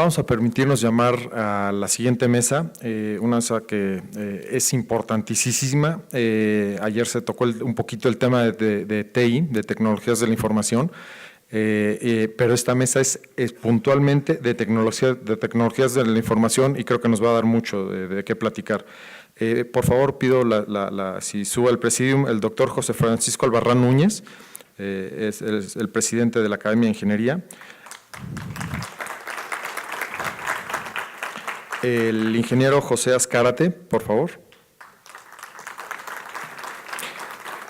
Vamos a permitirnos llamar a la siguiente mesa, una mesa que es importantísima. Ayer se tocó un poquito el tema de TI, de tecnologías de la información, pero esta mesa es puntualmente de tecnologías de la información y creo que nos va a dar mucho de qué platicar. Por favor, pido si sube al presidium el doctor José Francisco Albarrán Núñez, es el presidente de la Academia de Ingeniería. El ingeniero José Azcárate, por favor.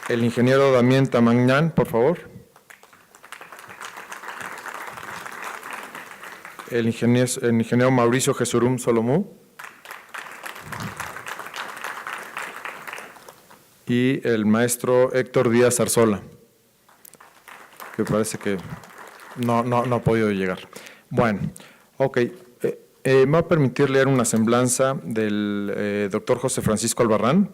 El ingeniero Damián Tamagnán, por favor. El ingeniero Mauricio Jesurum Solomú. Y el maestro Héctor Díaz Arzola, que parece que no ha podido llegar. Bueno, ok. Me va a permitir leer una semblanza del doctor José Francisco Albarrán.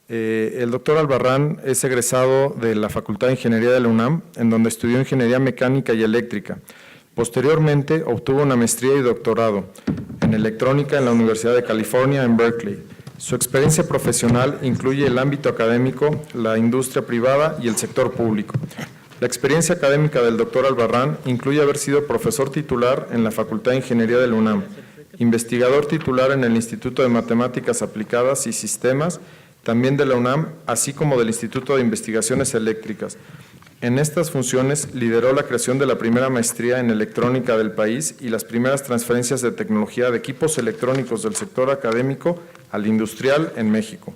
El doctor Albarrán es egresado de la Facultad de Ingeniería de la UNAM, en donde estudió Ingeniería Mecánica y Eléctrica. Posteriormente, obtuvo una maestría y doctorado en Electrónica en la Universidad de California en Berkeley. Su experiencia profesional incluye el ámbito académico, la industria privada y el sector público. La experiencia académica del doctor Albarrán incluye haber sido profesor titular en la Facultad de Ingeniería de la UNAM, investigador titular en el Instituto de Matemáticas Aplicadas y Sistemas, también de la UNAM, así como del Instituto de Investigaciones Eléctricas. En estas funciones lideró la creación de la primera maestría en electrónica del país y las primeras transferencias de tecnología de equipos electrónicos del sector académico al industrial en México.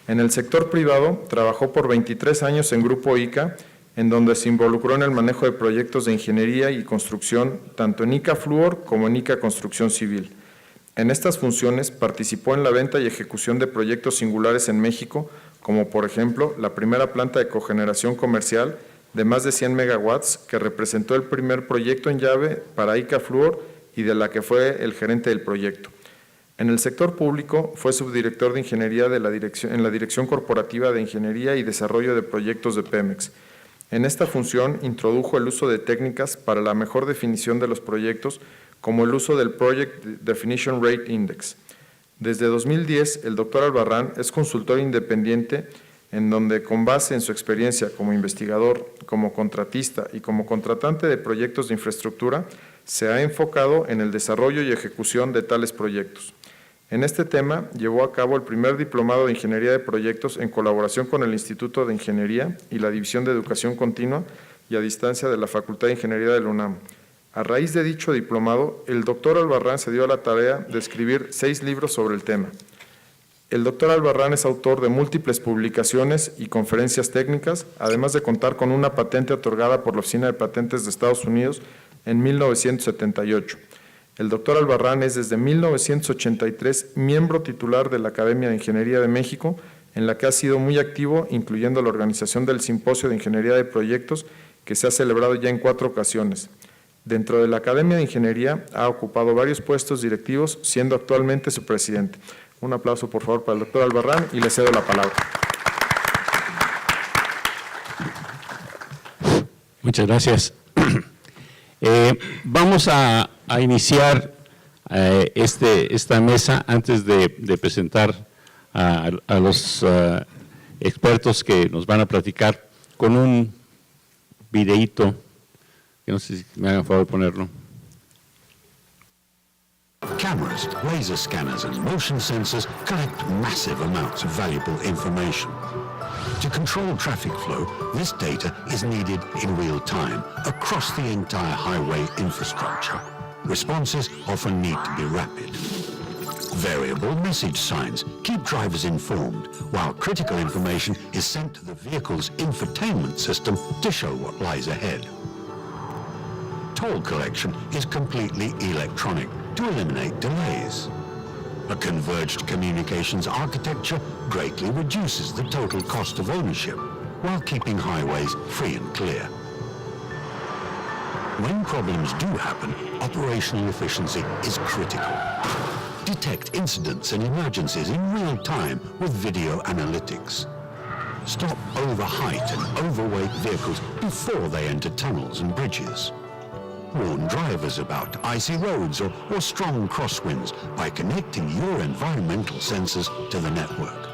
En el sector privado trabajó por 23 años en Grupo ICA, en donde se involucró en el manejo de proyectos de ingeniería y construcción, tanto en ICA Fluor como en ICA Construcción Civil. En estas funciones participó en la venta y ejecución de proyectos singulares en México, como por ejemplo la primera planta de cogeneración comercial de más de 100 megawatts que representó el primer proyecto en llave para ICA Fluor y de la que fue el gerente del proyecto. En el sector público fue subdirector de ingeniería en la Dirección Corporativa de Ingeniería y Desarrollo de Proyectos de Pemex. En esta función introdujo el uso de técnicas para la mejor definición de los proyectos, como el uso del Project Definition Rate Index. Desde 2010, el doctor Albarrán es consultor independiente en donde, con base en su experiencia como investigador, como contratista y como contratante de proyectos de infraestructura, se ha enfocado en el desarrollo y ejecución de tales proyectos. En este tema, llevó a cabo el primer diplomado de Ingeniería de Proyectos en colaboración con el Instituto de Ingeniería y la División de Educación Continua y a Distancia de la Facultad de Ingeniería de la UNAM. A raíz de dicho diplomado, el doctor Albarrán se dio a la tarea de escribir 6 libros sobre el tema. El doctor Albarrán es autor de múltiples publicaciones y conferencias técnicas, además de contar con una patente otorgada por la Oficina de Patentes de Estados Unidos en 1978. El doctor Albarrán es desde 1983 miembro titular de la Academia de Ingeniería de México, en la que ha sido muy activo, incluyendo la organización del Simposio de Ingeniería de Proyectos, que se ha celebrado ya en 4 ocasiones. Dentro de la Academia de Ingeniería ha ocupado varios puestos directivos, siendo actualmente su presidente. Un aplauso, por favor, para el doctor Albarrán y le cedo la palabra. Muchas gracias. Vamos a iniciar esta mesa antes de presentar a los expertos que nos van a platicar con un videíto, que no sé si me hagan favor de ponerlo. Cameras, laser scanners and motion sensors collect massive amounts of valuable information. To control traffic flow, this data is needed in real time across the entire highway infrastructure. Responses often need to be rapid. Variable message signs keep drivers informed, while critical information is sent to the vehicle's infotainment system to show what lies ahead. Toll collection is completely electronic to eliminate delays. A converged communications architecture greatly reduces the total cost of ownership while keeping highways free and clear. When problems do happen, operational efficiency is critical. Detect incidents and emergencies in real time with video analytics. Stop over height and overweight vehicles before they enter tunnels and bridges. Warn drivers about icy roads or strong crosswinds by connecting your environmental sensors to the network.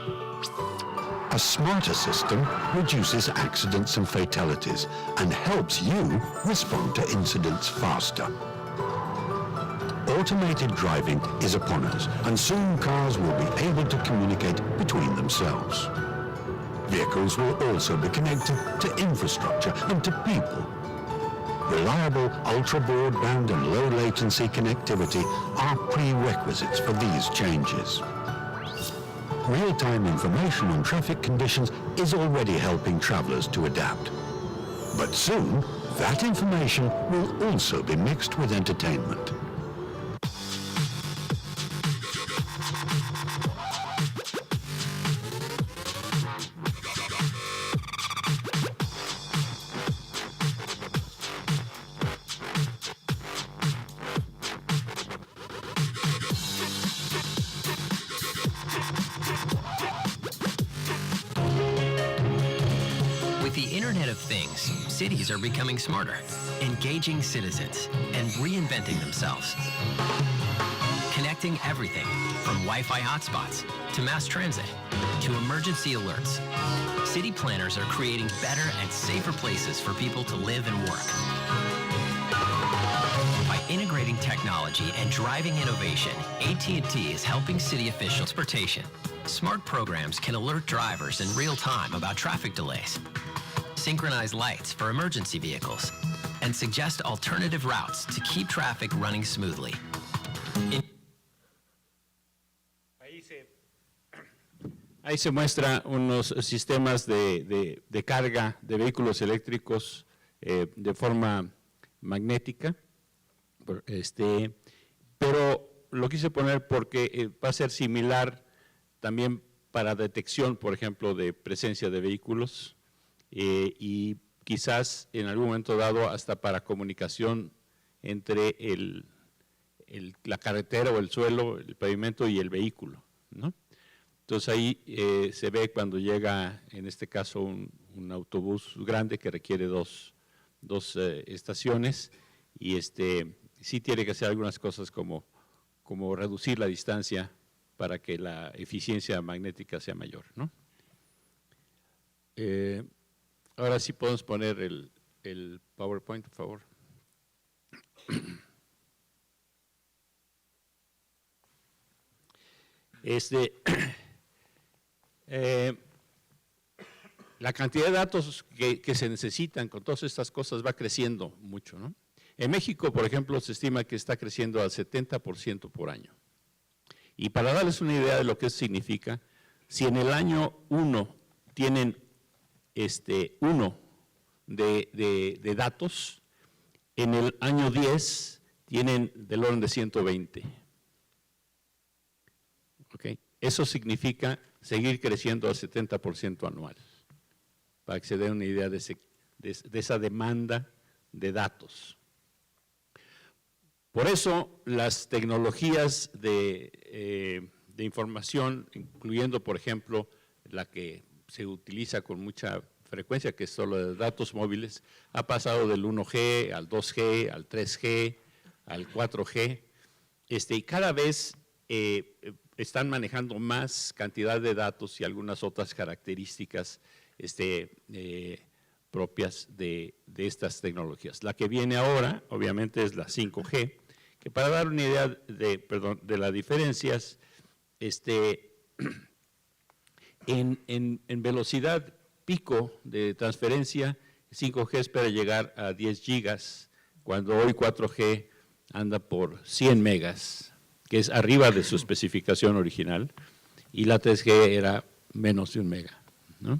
A smarter system reduces accidents and fatalities and helps you respond to incidents faster. Automated driving is upon us, and soon cars will be able to communicate between themselves. Vehicles will also be connected to infrastructure and to people. Reliable ultra-broadband and low-latency connectivity are prerequisites for these changes. Real-time information on traffic conditions is already helping travelers to adapt. But soon, that information will also be mixed with entertainment. With the Internet of Things, cities are becoming smarter, engaging citizens, and reinventing themselves. Connecting everything from Wi-Fi hotspots to mass transit to emergency alerts. City planners are creating better and safer places for people to live and work. By integrating technology and driving innovation, AT&T is helping city officials transportation. Smart programs can alert drivers in real time about traffic delays, synchronize lights for emergency vehicles, and suggest alternative routes to keep traffic running smoothly. Ahí se muestra unos sistemas de carga de vehículos eléctricos de forma magnética, pero lo quise poner porque va a ser similar también para detección, por ejemplo, de presencia de vehículos y quizás en algún momento dado hasta para comunicación entre la carretera o el suelo, el pavimento y el vehículo, ¿no? Entonces ahí se ve cuando llega, en este caso, un autobús grande que requiere dos estaciones y sí tiene que hacer algunas cosas como reducir la distancia para que la eficiencia magnética sea mayor, ¿no? Ahora sí podemos poner el PowerPoint, por favor. La cantidad de datos que se necesitan con todas estas cosas va creciendo mucho, ¿no? En México, por ejemplo, se estima que está creciendo al 70% por año. Y para darles una idea de lo que eso significa, si en el año 1 tienen 1 de datos, en el año 10 tienen del orden de 120. ¿Okay? Eso significa seguir creciendo al 70% anual, para que se den una idea de esa demanda de datos. Por eso las tecnologías de información, incluyendo por ejemplo la que se utiliza con mucha frecuencia, que es solo de datos móviles, ha pasado del 1G al 2G, al 3G, al 4G, y cada vez están manejando más cantidad de datos y algunas otras características propias de estas tecnologías. La que viene ahora, obviamente, es la 5G, que para dar una idea de las diferencias, en velocidad pico de transferencia, 5G espera llegar a 10 gigas, cuando hoy 4G anda por 100 megas, que es arriba de su especificación original, y la 3G era menos de 1 mega, ¿no?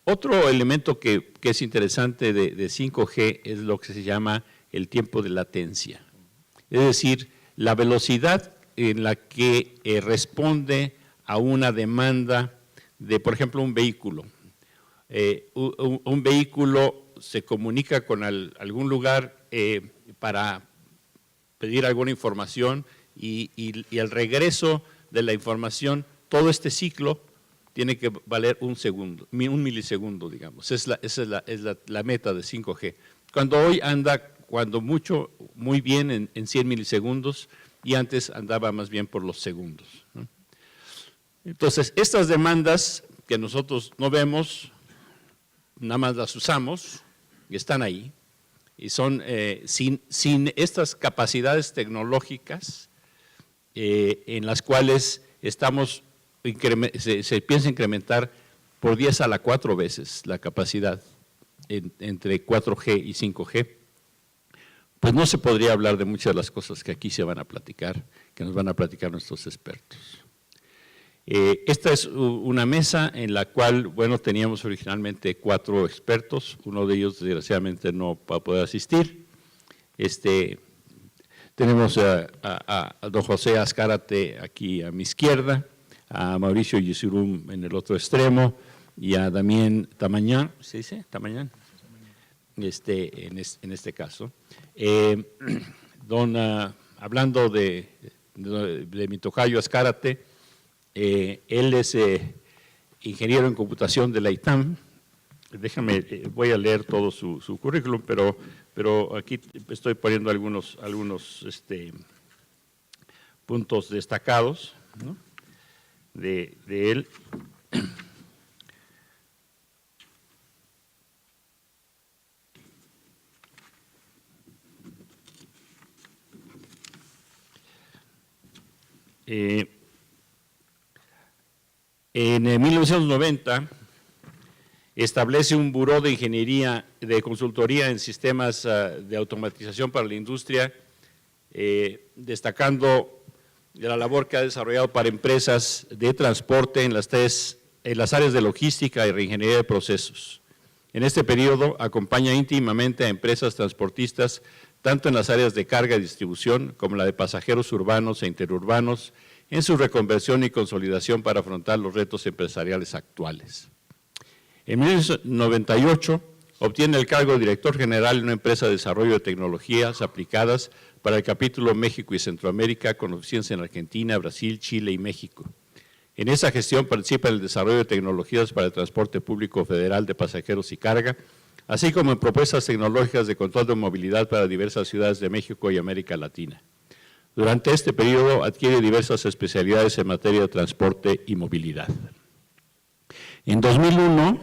Otro elemento que es interesante de 5G es lo que se llama el tiempo de latencia. Es decir, la velocidad en la que responde a una demanda de, por ejemplo, un vehículo. Un vehículo se comunica con algún lugar para pedir alguna información y al regreso de la información, todo este ciclo tiene que valer un milisegundo, digamos. Esa es la meta de 5G. Cuando hoy anda cuando mucho, muy bien en 100 milisegundos, y antes andaba más bien por los segundos, ¿no? Entonces, estas demandas que nosotros no vemos, nada más las usamos y están ahí, y son sin estas capacidades tecnológicas en las cuales se piensa incrementar por 10 a la 4 veces la capacidad entre 4G y 5G, pues no se podría hablar de muchas de las cosas que aquí se van a platicar, que nos van a platicar nuestros expertos. Esta es una mesa en la cual, bueno, teníamos originalmente 4 expertos, uno de ellos desgraciadamente no va a poder asistir. Tenemos a don José Azcárate aquí a mi izquierda, a Mauricio Yesurum en el otro extremo y a Damián Tamañán, ¿se dice? Tamañán, en este caso. Hablando de mi tocayo Azcárate, él es ingeniero en computación de la ITAM. Voy a leer todo su currículum, pero aquí estoy poniendo algunos puntos destacados, ¿no?, de él. En 1990 establece un buró de ingeniería, de consultoría en sistemas de automatización para la industria, destacando la labor que ha desarrollado para empresas de transporte en las áreas de logística y reingeniería de procesos. En este periodo acompaña íntimamente a empresas transportistas tanto en las áreas de carga y distribución como la de pasajeros urbanos e interurbanos, en su reconversión y consolidación para afrontar los retos empresariales actuales. En 1998 obtiene el cargo de director general en una empresa de desarrollo de tecnologías aplicadas para el capítulo México y Centroamérica, con oficinas en Argentina, Brasil, Chile y México. En esa gestión participa en el desarrollo de tecnologías para el transporte público federal de pasajeros y carga, así como en propuestas tecnológicas de control de movilidad para diversas ciudades de México y América Latina. Durante este periodo adquiere diversas especialidades en materia de transporte y movilidad. En 2001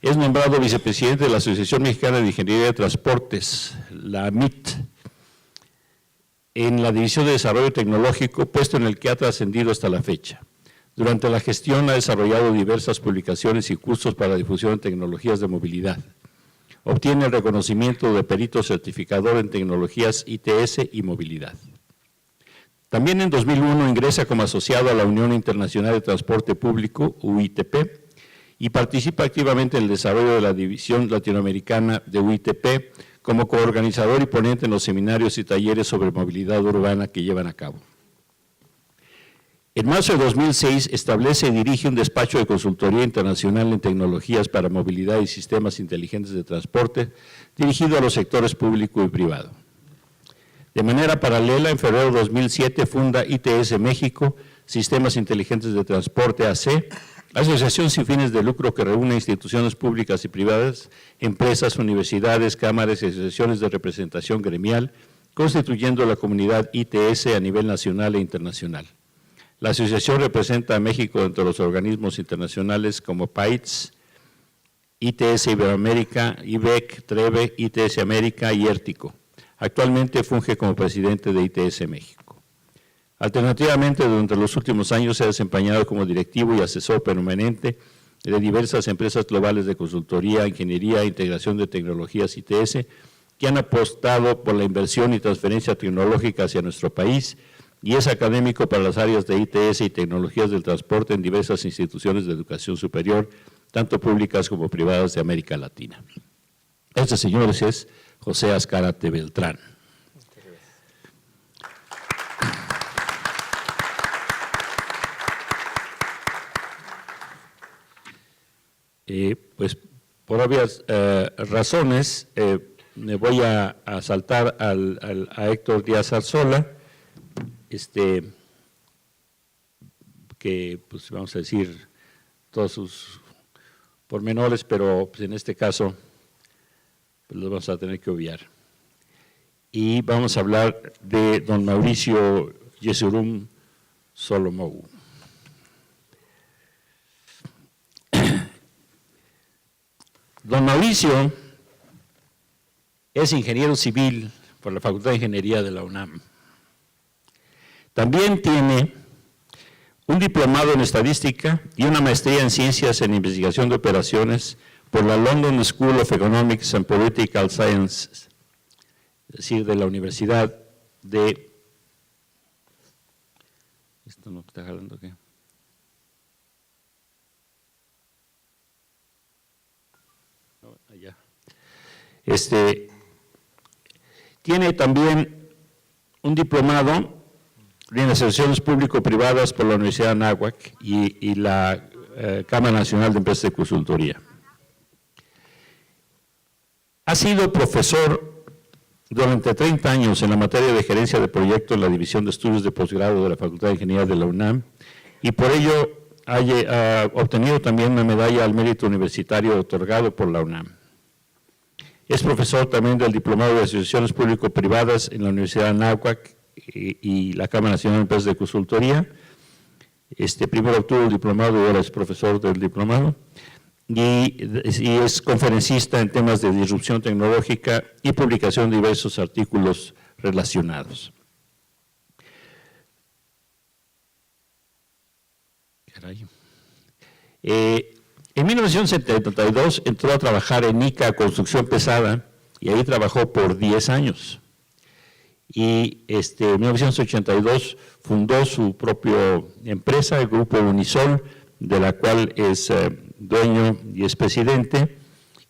es nombrado vicepresidente de la Asociación Mexicana de Ingeniería de Transportes, la AMIT, en la División de Desarrollo Tecnológico, puesto en el que ha trascendido hasta la fecha. Durante la gestión ha desarrollado diversas publicaciones y cursos para la difusión de tecnologías de movilidad. Obtiene el reconocimiento de perito certificador en tecnologías ITS y movilidad. También en 2001 ingresa como asociado a la Unión Internacional de Transporte Público, UITP, y participa activamente en el desarrollo de la División Latinoamericana de UITP como coorganizador y ponente en los seminarios y talleres sobre movilidad urbana que llevan a cabo. En marzo de 2006 establece y dirige un despacho de consultoría internacional en tecnologías para movilidad y sistemas inteligentes de transporte, dirigido a los sectores público y privado. De manera paralela, en febrero de 2007 funda ITS México, Sistemas Inteligentes de Transporte AC, asociación sin fines de lucro que reúne instituciones públicas y privadas, empresas, universidades, cámaras y asociaciones de representación gremial, constituyendo la comunidad ITS a nivel nacional e internacional. La asociación representa a México entre los organismos internacionales como PAITS, ITS Iberoamérica, IBEC, TREVE, ITS América y ERTICO. Actualmente funge como presidente de ITS México. Alternativamente, durante los últimos años se ha desempeñado como directivo y asesor permanente de diversas empresas globales de consultoría, ingeniería e integración de tecnologías ITS que han apostado por la inversión y transferencia tecnológica hacia nuestro país, y es académico para las áreas de ITS y tecnologías del transporte en diversas instituciones de educación superior, tanto públicas como privadas de América Latina. Este, señores, es José Azcárate Beltrán. Pues por obvias razones me voy a saltar a Héctor Díaz Arzola, que pues vamos a decir todos sus pormenores, pero pues, en este caso pues, los vamos a tener que obviar. y vamos a hablar de don Mauricio Yesurum Solomou. Don Mauricio es ingeniero civil por la Facultad de Ingeniería de la UNAM. También tiene un diplomado en estadística y una maestría en ciencias en investigación de operaciones por la London School of Economics and Political Sciences, es decir, de la Universidad de... ¿Esto no está jalando qué? No, allá. Tiene también un diplomado en asociaciones público-privadas por la Universidad de Anáhuac y la Cámara Nacional de Empresas de Consultoría. Ha sido profesor durante 30 años en la materia de gerencia de proyectos en la División de Estudios de Posgrado de la Facultad de Ingeniería de la UNAM y por ello ha obtenido también una medalla al mérito universitario otorgado por la UNAM. Es profesor también del Diplomado de Asociaciones Público-Privadas en la Universidad de Anáhuac y la Cámara Nacional de Empresas de Consultoría. Primero obtuvo el diplomado y ahora es profesor del diplomado. Y es conferencista en temas de disrupción tecnológica y publicación de diversos artículos relacionados. En 1972 entró a trabajar en ICA Construcción Pesada y ahí trabajó por 10 años. Y en 1982 fundó su propia empresa, el Grupo Unisol, de la cual es dueño y es presidente,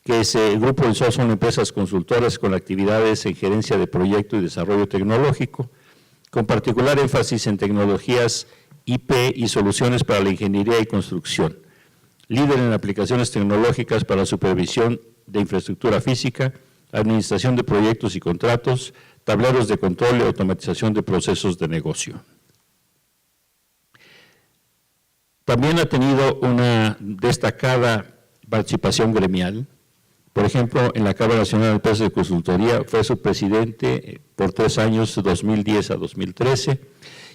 que el Grupo Unisol son empresas consultoras con actividades en gerencia de proyecto y desarrollo tecnológico, con particular énfasis en tecnologías IP y soluciones para la ingeniería y construcción. Líder en aplicaciones tecnológicas para supervisión de infraestructura física, administración de proyectos y contratos, tableros de control y automatización de procesos de negocio. También ha tenido una destacada participación gremial. Por ejemplo, en la Cámara Nacional de Empresas de Consultoría fue su presidente por 3 años, 2010 a 2013,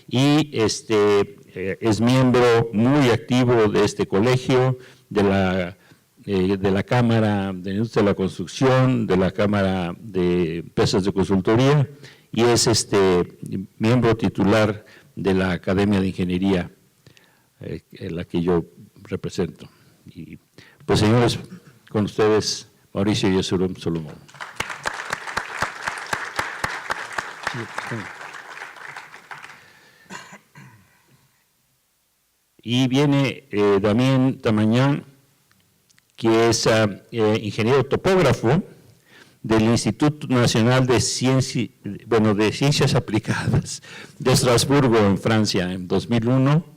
y es miembro muy activo de este colegio, de la Cámara de Industria de la Construcción, de la Cámara de Empresas de Consultoría, y es miembro titular de la Academia de Ingeniería, en la que yo represento. Y, pues, señores, con ustedes, Mauricio Yesurum Solomou. Y viene Damián Tamañán, que es ingeniero topógrafo del Instituto Nacional de Ciencias Aplicadas de Estrasburgo, en Francia, en 2001,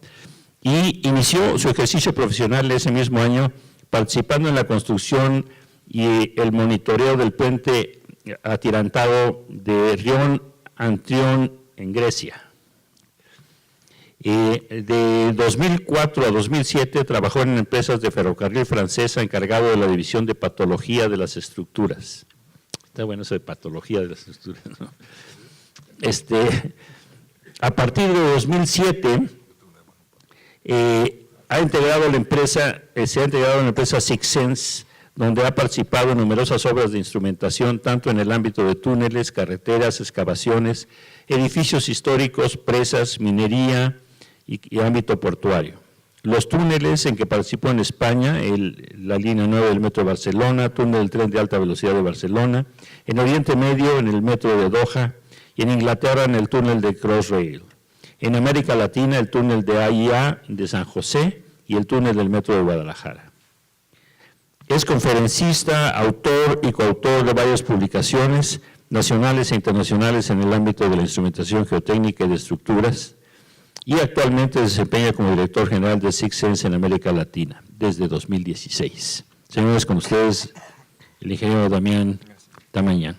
y inició su ejercicio profesional ese mismo año participando en la construcción y el monitoreo del puente atirantado de Rion-Antrion en Grecia. De 2004 a 2007 trabajó en empresas de ferrocarril francesa encargado de la división de patología de las estructuras. Está bueno eso de patología de las estructuras, ¿no? A partir de 2007 se ha integrado en la empresa Sixsense, donde ha participado en numerosas obras de instrumentación, tanto en el ámbito de túneles, carreteras, excavaciones, edificios históricos, presas, minería y ámbito portuario. Los túneles en que participó en España, la línea 9 del Metro de Barcelona, túnel del tren de alta velocidad de Barcelona, en Oriente Medio, en el Metro de Doha, y en Inglaterra, en el túnel de Crossrail. En América Latina, el túnel de AIA de San José y el túnel del Metro de Guadalajara. Es conferencista, autor y coautor de varias publicaciones nacionales e internacionales en el ámbito de la instrumentación geotécnica y de estructuras, y actualmente se desempeña como director general de Sixsense en América Latina desde 2016. Señores, con ustedes, el ingeniero Damián Tamañán.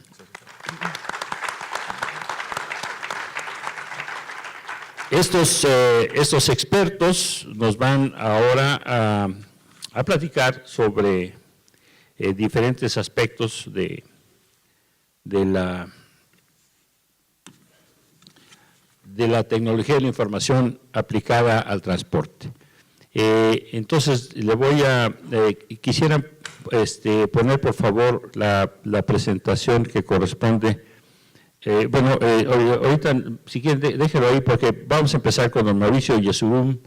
Estos expertos nos van ahora a platicar sobre diferentes aspectos de la de la tecnología de la información aplicada al transporte. Entonces, quisiera poner por favor la presentación que corresponde. Ahorita, si quieren, déjelo ahí porque vamos a empezar con don Mauricio Yesurum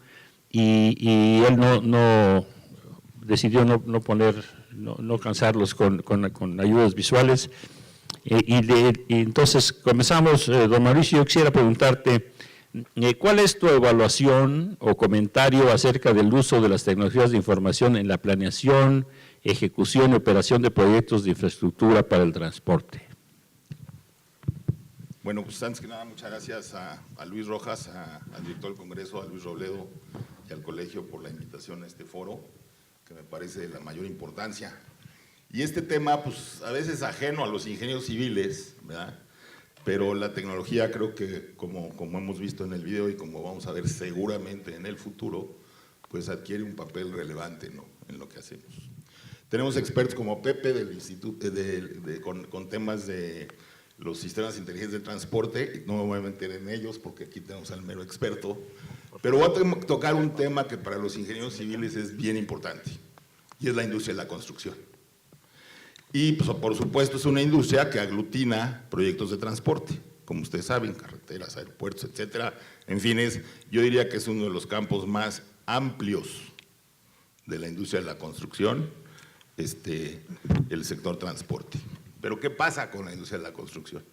y él decidió no cansarlos con ayudas visuales. Entonces, comenzamos, don Mauricio, yo quisiera preguntarte, ¿cuál es tu evaluación o comentario acerca del uso de las tecnologías de información en la planeación, ejecución y operación de proyectos de infraestructura para el transporte? Bueno, pues antes que nada, muchas gracias a Luis Rojas, al director del Congreso, a Luis Robledo y al colegio por la invitación a este foro, que me parece de la mayor importancia. Y este tema, pues a veces ajeno a los ingenieros civiles, ¿verdad? Pero la tecnología creo que, como hemos visto en el video y como vamos a ver seguramente en el futuro, pues adquiere un papel relevante, ¿no?, en lo que hacemos. Tenemos expertos como Pepe del Instituto, con temas de los sistemas inteligentes de transporte, no me voy a meter en ellos porque aquí tenemos al mero experto, pero voy a tocar un tema que para los ingenieros civiles es bien importante, y es la industria de la construcción. Y pues, por supuesto es una industria que aglutina proyectos de transporte, como ustedes saben, carreteras, aeropuertos, etcétera. En fin, yo diría que es uno de los campos más amplios de la industria de la construcción, el sector transporte. Pero ¿qué pasa con la industria de la construcción?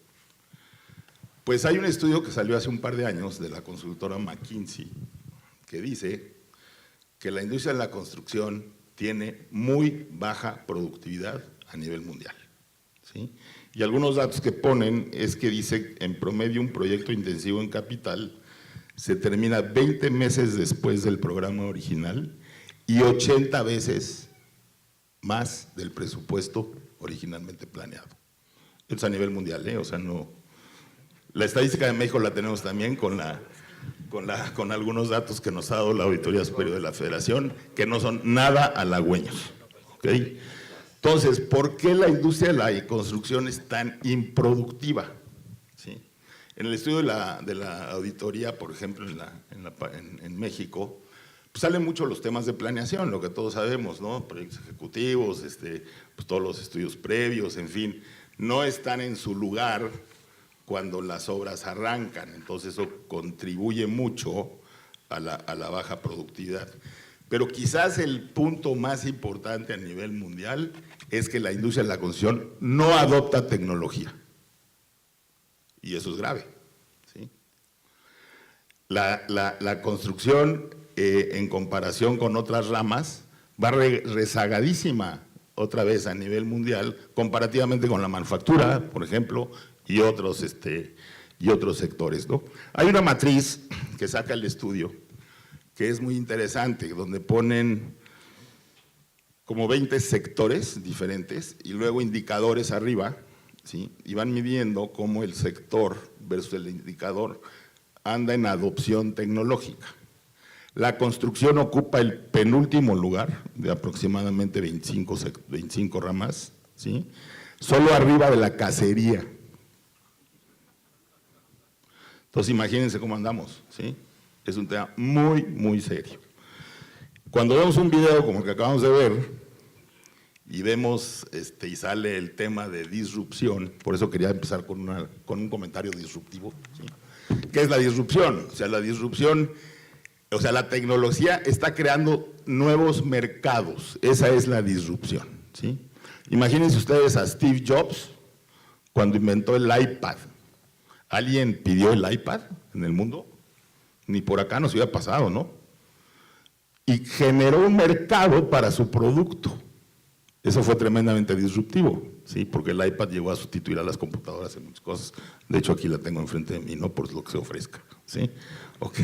Pues hay un estudio que salió hace un par de años de la consultora McKinsey que dice que la industria de la construcción tiene muy baja productividad a nivel mundial, ¿sí? Y algunos datos que ponen es que dice en promedio un proyecto intensivo en capital se termina 20 meses después del programa original y 80 veces más del presupuesto originalmente planeado. Esto es a nivel mundial, o sea, no. La estadística de México la tenemos también con algunos datos que nos ha dado la Auditoría Superior de la Federación, que no son nada halagüeños, ¿ok? Entonces, ¿por qué la industria de la construcción es tan improductiva? ¿Sí? En el estudio de la auditoría, por ejemplo, en México, pues salen mucho los temas de planeación, lo que todos sabemos, ¿no? Proyectos ejecutivos, pues todos los estudios previos, en fin, no están en su lugar cuando las obras arrancan, entonces eso contribuye mucho a la baja productividad. Pero quizás el punto más importante a nivel mundial es que la industria de la construcción no adopta tecnología. Y eso es grave, ¿sí? La construcción, en comparación con otras ramas, va rezagadísima otra vez a nivel mundial, comparativamente con la manufactura, por ejemplo, y otros sectores, ¿no? Hay una matriz que saca el estudio que es muy interesante, donde ponen como 20 sectores diferentes y luego indicadores arriba, ¿sí? Y van midiendo cómo el sector versus el indicador anda en adopción tecnológica. La construcción ocupa el penúltimo lugar de aproximadamente 25 ramas, ¿sí? Solo arriba de la cacería. Entonces imagínense cómo andamos, ¿sí? Es un tema muy, muy serio. Cuando vemos un video como el que acabamos de ver y vemos y sale el tema de disrupción, por eso quería empezar con un comentario disruptivo, ¿sí? ¿Qué es la disrupción? O sea, la tecnología está creando nuevos mercados, esa es la disrupción, ¿sí? Imagínense ustedes a Steve Jobs cuando inventó el iPad. ¿Alguien pidió el iPad en el mundo? Ni por acá nos hubiera pasado, ¿no? Y generó un mercado para su producto. Eso fue tremendamente disruptivo, ¿sí? Porque el iPad llegó a sustituir a las computadoras en muchas cosas. De hecho, aquí la tengo enfrente de mí, no por lo que se ofrezca, ¿sí? Ok.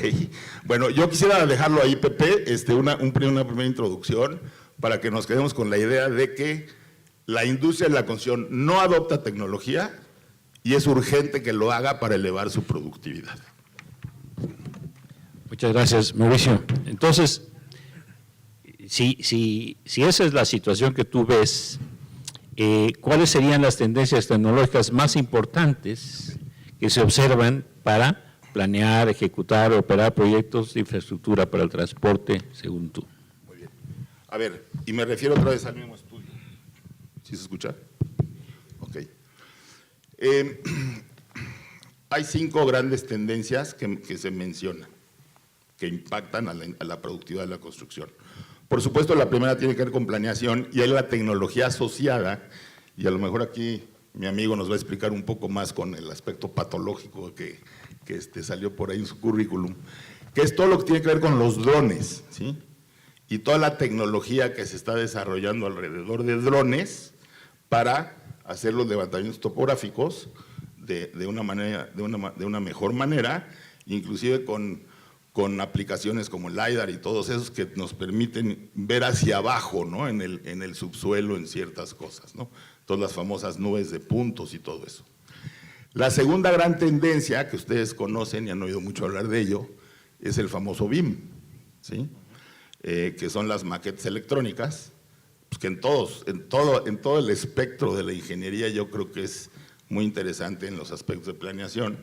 Bueno, yo quisiera dejarlo ahí, Pepe, una primera introducción para que nos quedemos con la idea de que la industria de la construcción no adopta tecnología y es urgente que lo haga para elevar su productividad. Muchas gracias, Mauricio. Entonces, si esa es la situación que tú ves, ¿cuáles serían las tendencias tecnológicas más importantes que se observan para planear, ejecutar, operar proyectos de infraestructura para el transporte, según tú. Muy bien. A ver, y me refiero otra vez al mismo estudio. ¿Sí se escucha? Ok. Hay 5 grandes tendencias que se mencionan, que impactan a la productividad de la construcción. Por supuesto, la primera tiene que ver con planeación y es la tecnología asociada, y a lo mejor aquí mi amigo nos va a explicar un poco más con el aspecto patológico que salió por ahí en su currículum, que es todo lo que tiene que ver con los drones, ¿sí? Y toda la tecnología que se está desarrollando alrededor de drones para hacer los levantamientos topográficos de una mejor manera, inclusive con aplicaciones como el LiDAR y todos esos que nos permiten ver hacia abajo, ¿no? en el subsuelo en ciertas cosas, ¿no? Todas las famosas nubes de puntos y todo eso. La segunda gran tendencia que ustedes conocen y han oído mucho hablar de ello es el famoso BIM, ¿sí? Que son las maquetas electrónicas, pues que en todo el espectro de la ingeniería yo creo que es muy interesante en los aspectos de planeación,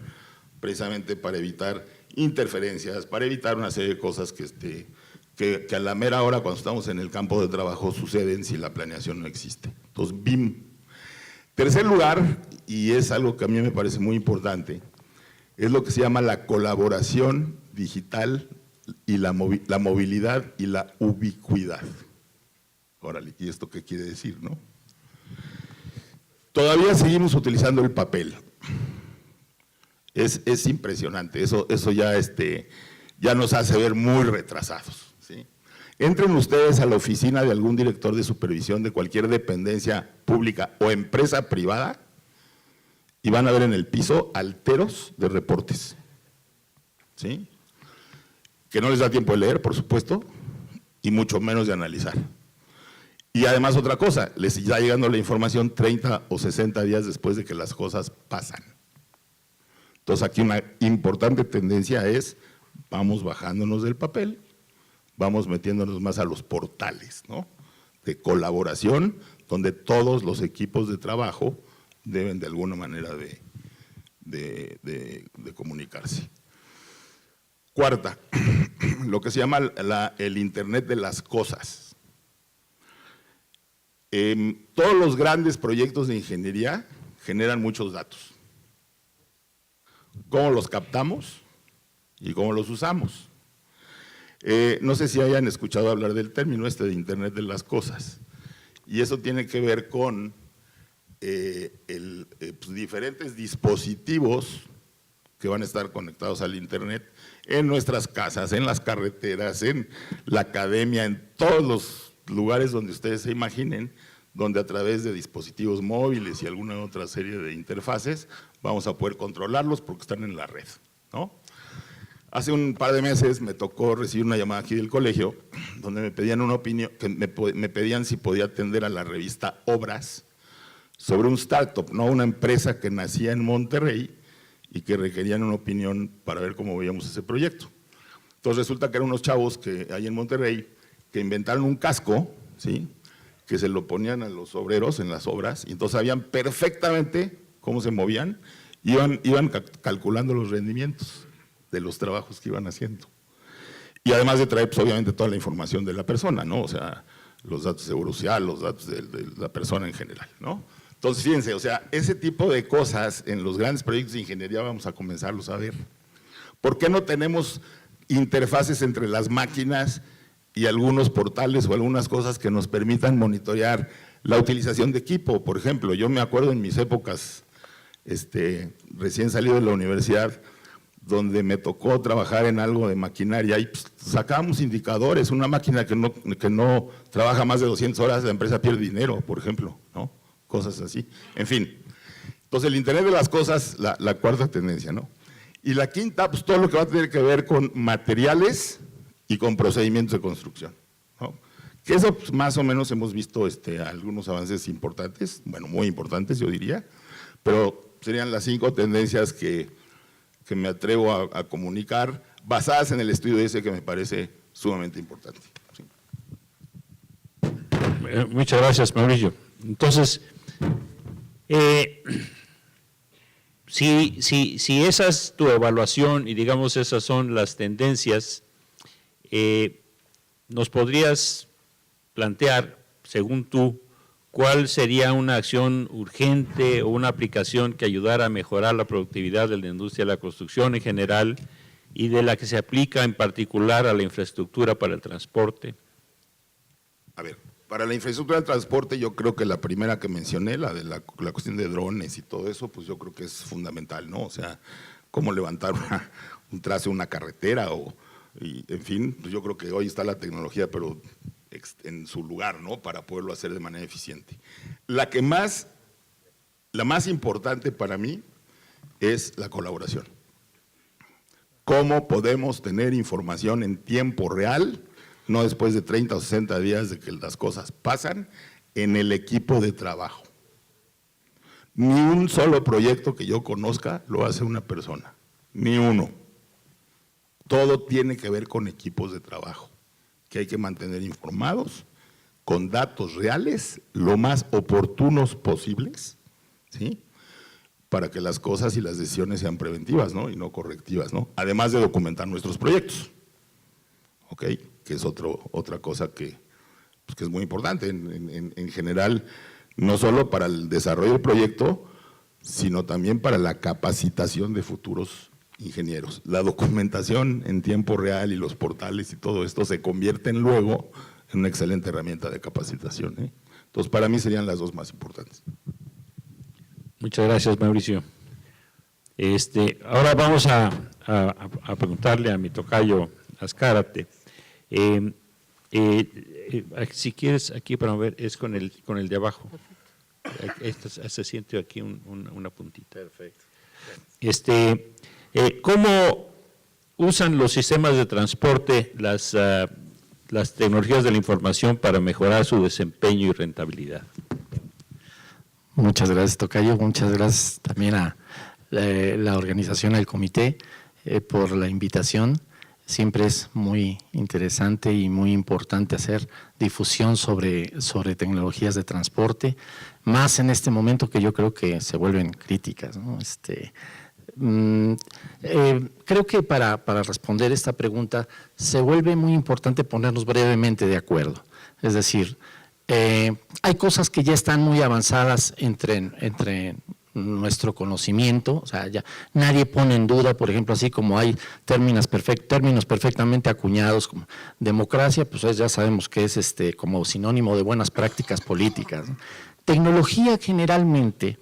precisamente para evitar interferencias, para evitar una serie de cosas que a la mera hora cuando estamos en el campo de trabajo suceden si la planeación no existe. Entonces, BIM. Tercer lugar, y es algo que a mí me parece muy importante, es lo que se llama la colaboración digital y la movilidad y la ubicuidad. Órale, ¿y esto qué quiere decir, no? Todavía seguimos utilizando el papel. Es impresionante, eso ya nos hace ver muy retrasados, ¿sí? Entren ustedes a la oficina de algún director de supervisión de cualquier dependencia pública o empresa privada y van a ver en el piso alteros de reportes, ¿sí? Que no les da tiempo de leer, por supuesto, y mucho menos de analizar. Y además otra cosa, les está llegando la información 30 o 60 días después de que las cosas pasan. Entonces aquí una importante tendencia es, vamos bajándonos del papel, vamos metiéndonos más a los portales, ¿no? De colaboración, donde todos los equipos de trabajo deben de alguna manera de comunicarse. Cuarta, lo que se llama el Internet de las cosas. Todos los grandes proyectos de ingeniería generan muchos datos. ¿Cómo los captamos y cómo los usamos? No sé si hayan escuchado hablar del término de Internet de las cosas, y eso tiene que ver con diferentes dispositivos que van a estar conectados al Internet en nuestras casas, en las carreteras, en la academia, en todos los lugares donde ustedes se imaginen, donde a través de dispositivos móviles y alguna otra serie de interfaces vamos a poder controlarlos porque están en la red, ¿no? Hace un par de meses me tocó recibir una llamada aquí del colegio donde me pedían una opinión, que me pedían si podía atender a la revista Obras sobre un startup, ¿no? Una empresa que nacía en Monterrey y que requerían una opinión para ver cómo veíamos ese proyecto. Entonces resulta que eran unos chavos que hay en Monterrey que inventaron un casco, ¿sí?, que se lo ponían a los obreros en las obras y entonces sabían perfectamente cómo se movían, iban calculando los rendimientos de los trabajos que iban haciendo. Y además de traer, pues, obviamente, toda la información de la persona, ¿no? O sea, los datos de seguro social, los datos de la persona en general, ¿no? Entonces, fíjense, o sea, ese tipo de cosas en los grandes proyectos de ingeniería vamos a comenzarlos a ver. ¿Por qué no tenemos interfaces entre las máquinas y algunos portales o algunas cosas que nos permitan monitorear la utilización de equipo? Por ejemplo, yo me acuerdo en mis épocas, recién salido de la universidad, donde me tocó trabajar en algo de maquinaria y pues, sacábamos indicadores, una máquina que no trabaja más de 200 horas, la empresa pierde dinero, por ejemplo, ¿no? Cosas así, en fin. Entonces el Internet de las cosas, la cuarta tendencia, ¿no? Y la quinta, pues todo lo que va a tener que ver con materiales y con procedimientos de construcción, ¿no? Que eso pues, más o menos hemos visto algunos avances importantes, bueno, muy importantes yo diría, pero serían las 5 tendencias que me atrevo a comunicar, basadas en el estudio ese que me parece sumamente importante. Sí. Muchas gracias, Mauricio. Entonces, Si esa es tu evaluación y digamos esas son las tendencias, ¿nos podrías plantear, según tú, cuál sería una acción urgente o una aplicación que ayudara a mejorar la productividad de la industria de la construcción en general y de la que se aplica en particular a la infraestructura para el transporte? A ver, para la infraestructura del transporte yo creo que la primera que mencioné, la de la cuestión de drones y todo eso, pues yo creo que es fundamental, ¿no? O sea, cómo levantar un trace, una carretera y en fin, pues yo creo que hoy está la tecnología, pero en su lugar, ¿no? Para poderlo hacer de manera eficiente. La más importante para mí es la colaboración. ¿Cómo podemos tener información en tiempo real, no después de 30 o 60 días de que las cosas pasan, en el equipo de trabajo? Ni un solo proyecto que yo conozca lo hace una persona, ni uno. Todo tiene que ver con equipos de trabajo, que hay que mantener informados, con datos reales, lo más oportunos posibles, ¿sí?, para que las cosas y las decisiones sean preventivas, ¿no?, y no correctivas, ¿no?, además de documentar nuestros proyectos, ¿ok?, que es otra cosa que es muy importante en general, no solo para el desarrollo del proyecto, sino también para la capacitación de futuros ingenieros. La documentación en tiempo real y los portales y todo esto se convierten luego en una excelente herramienta de capacitación, ¿eh? Entonces, para mí serían las dos más importantes. Muchas gracias, Mauricio. Ahora vamos a preguntarle a mi tocayo Azcárate. Si quieres, aquí para ver, es con el de abajo. Se siente aquí una puntita. Perfecto. ¿Cómo usan los sistemas de transporte las tecnologías de la información para mejorar su desempeño y rentabilidad? Muchas gracias, tocayo. Muchas gracias también a la organización, al comité, por la invitación. Siempre es muy interesante y muy importante hacer difusión sobre tecnologías de transporte, más en este momento que yo creo que se vuelven críticas, ¿no? Creo que para responder esta pregunta se vuelve muy importante ponernos brevemente de acuerdo. Es decir, hay cosas que ya están muy avanzadas entre nuestro conocimiento, o sea, ya nadie pone en duda, por ejemplo, así como hay términos perfectamente acuñados como democracia, pues ya sabemos que es como sinónimo de buenas prácticas políticas, ¿no? Tecnología generalmente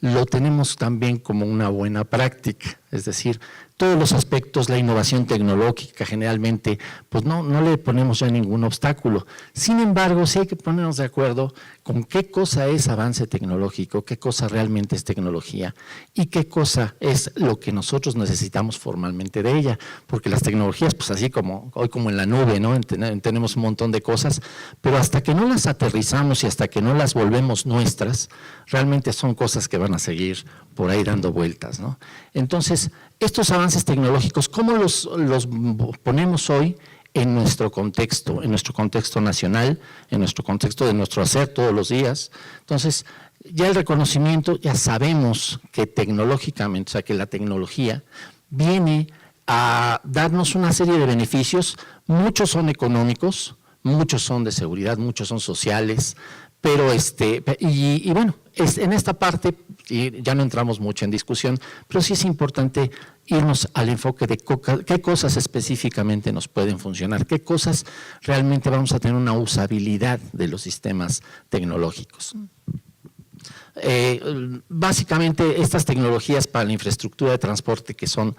lo tenemos también como una buena práctica, es decir, todos los aspectos, la innovación tecnológica generalmente, pues no le ponemos ya ningún obstáculo. Sin embargo, sí hay que ponernos de acuerdo con qué cosa es avance tecnológico, qué cosa realmente es tecnología y qué cosa es lo que nosotros necesitamos formalmente de ella, porque las tecnologías, pues así como hoy como en la nube, ¿no? Tenemos un montón de cosas, pero hasta que no las aterrizamos y hasta que no las volvemos nuestras, realmente son cosas que van a seguir por ahí dando vueltas, ¿no? Entonces, estos avances tecnológicos, ¿cómo los ponemos hoy en nuestro contexto nacional, en nuestro contexto de nuestro hacer todos los días? Entonces, ya el reconocimiento, ya sabemos que tecnológicamente, o sea, que la tecnología viene a darnos una serie de beneficios, muchos son económicos, muchos son de seguridad, muchos son sociales, pero y bueno, en esta parte, y ya no entramos mucho en discusión, pero sí es importante irnos al enfoque de qué cosas específicamente nos pueden funcionar, qué cosas realmente vamos a tener una usabilidad de los sistemas tecnológicos. Básicamente, estas tecnologías para la infraestructura de transporte que son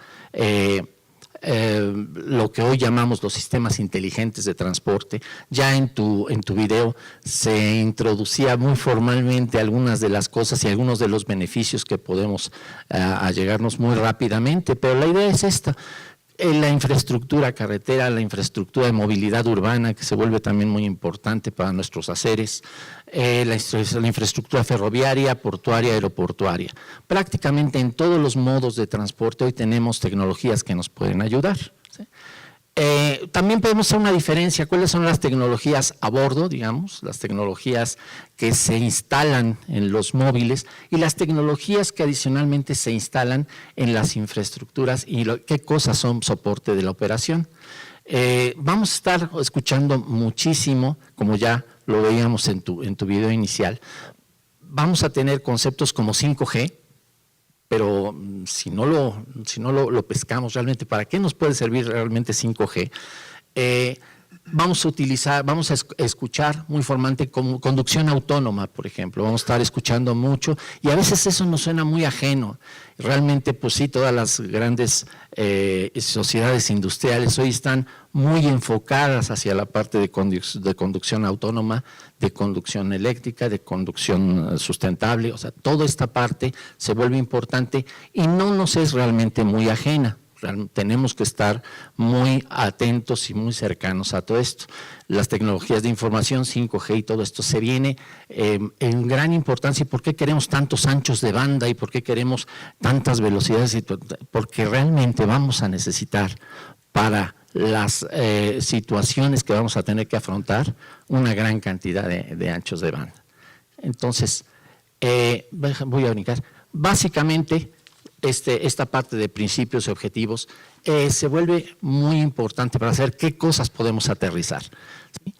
lo que hoy llamamos los sistemas inteligentes de transporte. Ya en tu video se introducía muy formalmente algunas de las cosas y algunos de los beneficios que podemos allegarnos muy rápidamente, pero la idea es esta. La infraestructura carretera, la infraestructura de movilidad urbana, que se vuelve también muy importante para nuestros haceres, la infraestructura ferroviaria, portuaria, aeroportuaria. Prácticamente en todos los modos de transporte hoy tenemos tecnologías que nos pueden ayudar, ¿sí? También podemos hacer una diferencia, cuáles son las tecnologías a bordo, digamos, las tecnologías que se instalan en los móviles y las tecnologías que adicionalmente se instalan en las infraestructuras y qué cosas son soporte de la operación. Vamos a estar escuchando muchísimo, como ya lo veíamos en tu video inicial, vamos a tener conceptos como 5G, pero si no lo pescamos realmente, ¿para qué nos puede servir realmente 5G? Vamos a escuchar muy formante como conducción autónoma, por ejemplo, vamos a estar escuchando mucho y a veces eso nos suena muy ajeno. Realmente, pues sí, todas las grandes sociedades industriales hoy están muy enfocadas hacia la parte de conducción autónoma, de conducción eléctrica, de conducción sustentable, o sea, toda esta parte se vuelve importante y no nos es realmente muy ajena. Tenemos que estar muy atentos y muy cercanos a todo esto. Las tecnologías de información, 5G y todo esto se viene en gran importancia. ¿Y por qué queremos tantos anchos de banda y por qué queremos tantas velocidades? Porque realmente vamos a necesitar para las situaciones que vamos a tener que afrontar una gran cantidad de anchos de banda. Entonces, voy a brincar. Básicamente, esta parte de principios y objetivos se vuelve muy importante para saber qué cosas podemos aterrizar. ¿Sí?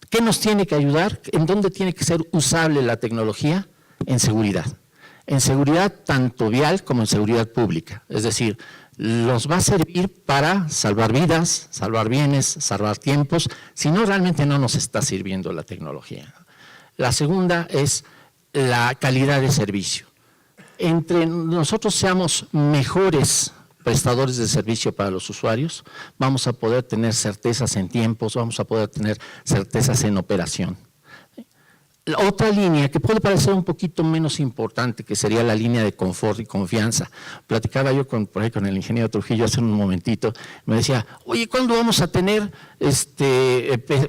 ¿Qué nos tiene que ayudar? ¿En dónde tiene que ser usable la tecnología? En seguridad. En seguridad tanto vial como en seguridad pública. Es decir, nos va a servir para salvar vidas, salvar bienes, salvar tiempos, si no realmente no nos está sirviendo la tecnología. La segunda es la calidad de servicio. Entre nosotros seamos mejores prestadores de servicio para los usuarios, vamos a poder tener certezas en tiempos, vamos a poder tener certezas en operación. La otra línea que puede parecer un poquito menos importante, que sería la línea de confort y confianza. Platicaba yo por ahí con el ingeniero Trujillo hace un momentito, me decía, oye, ¿cuándo vamos a tener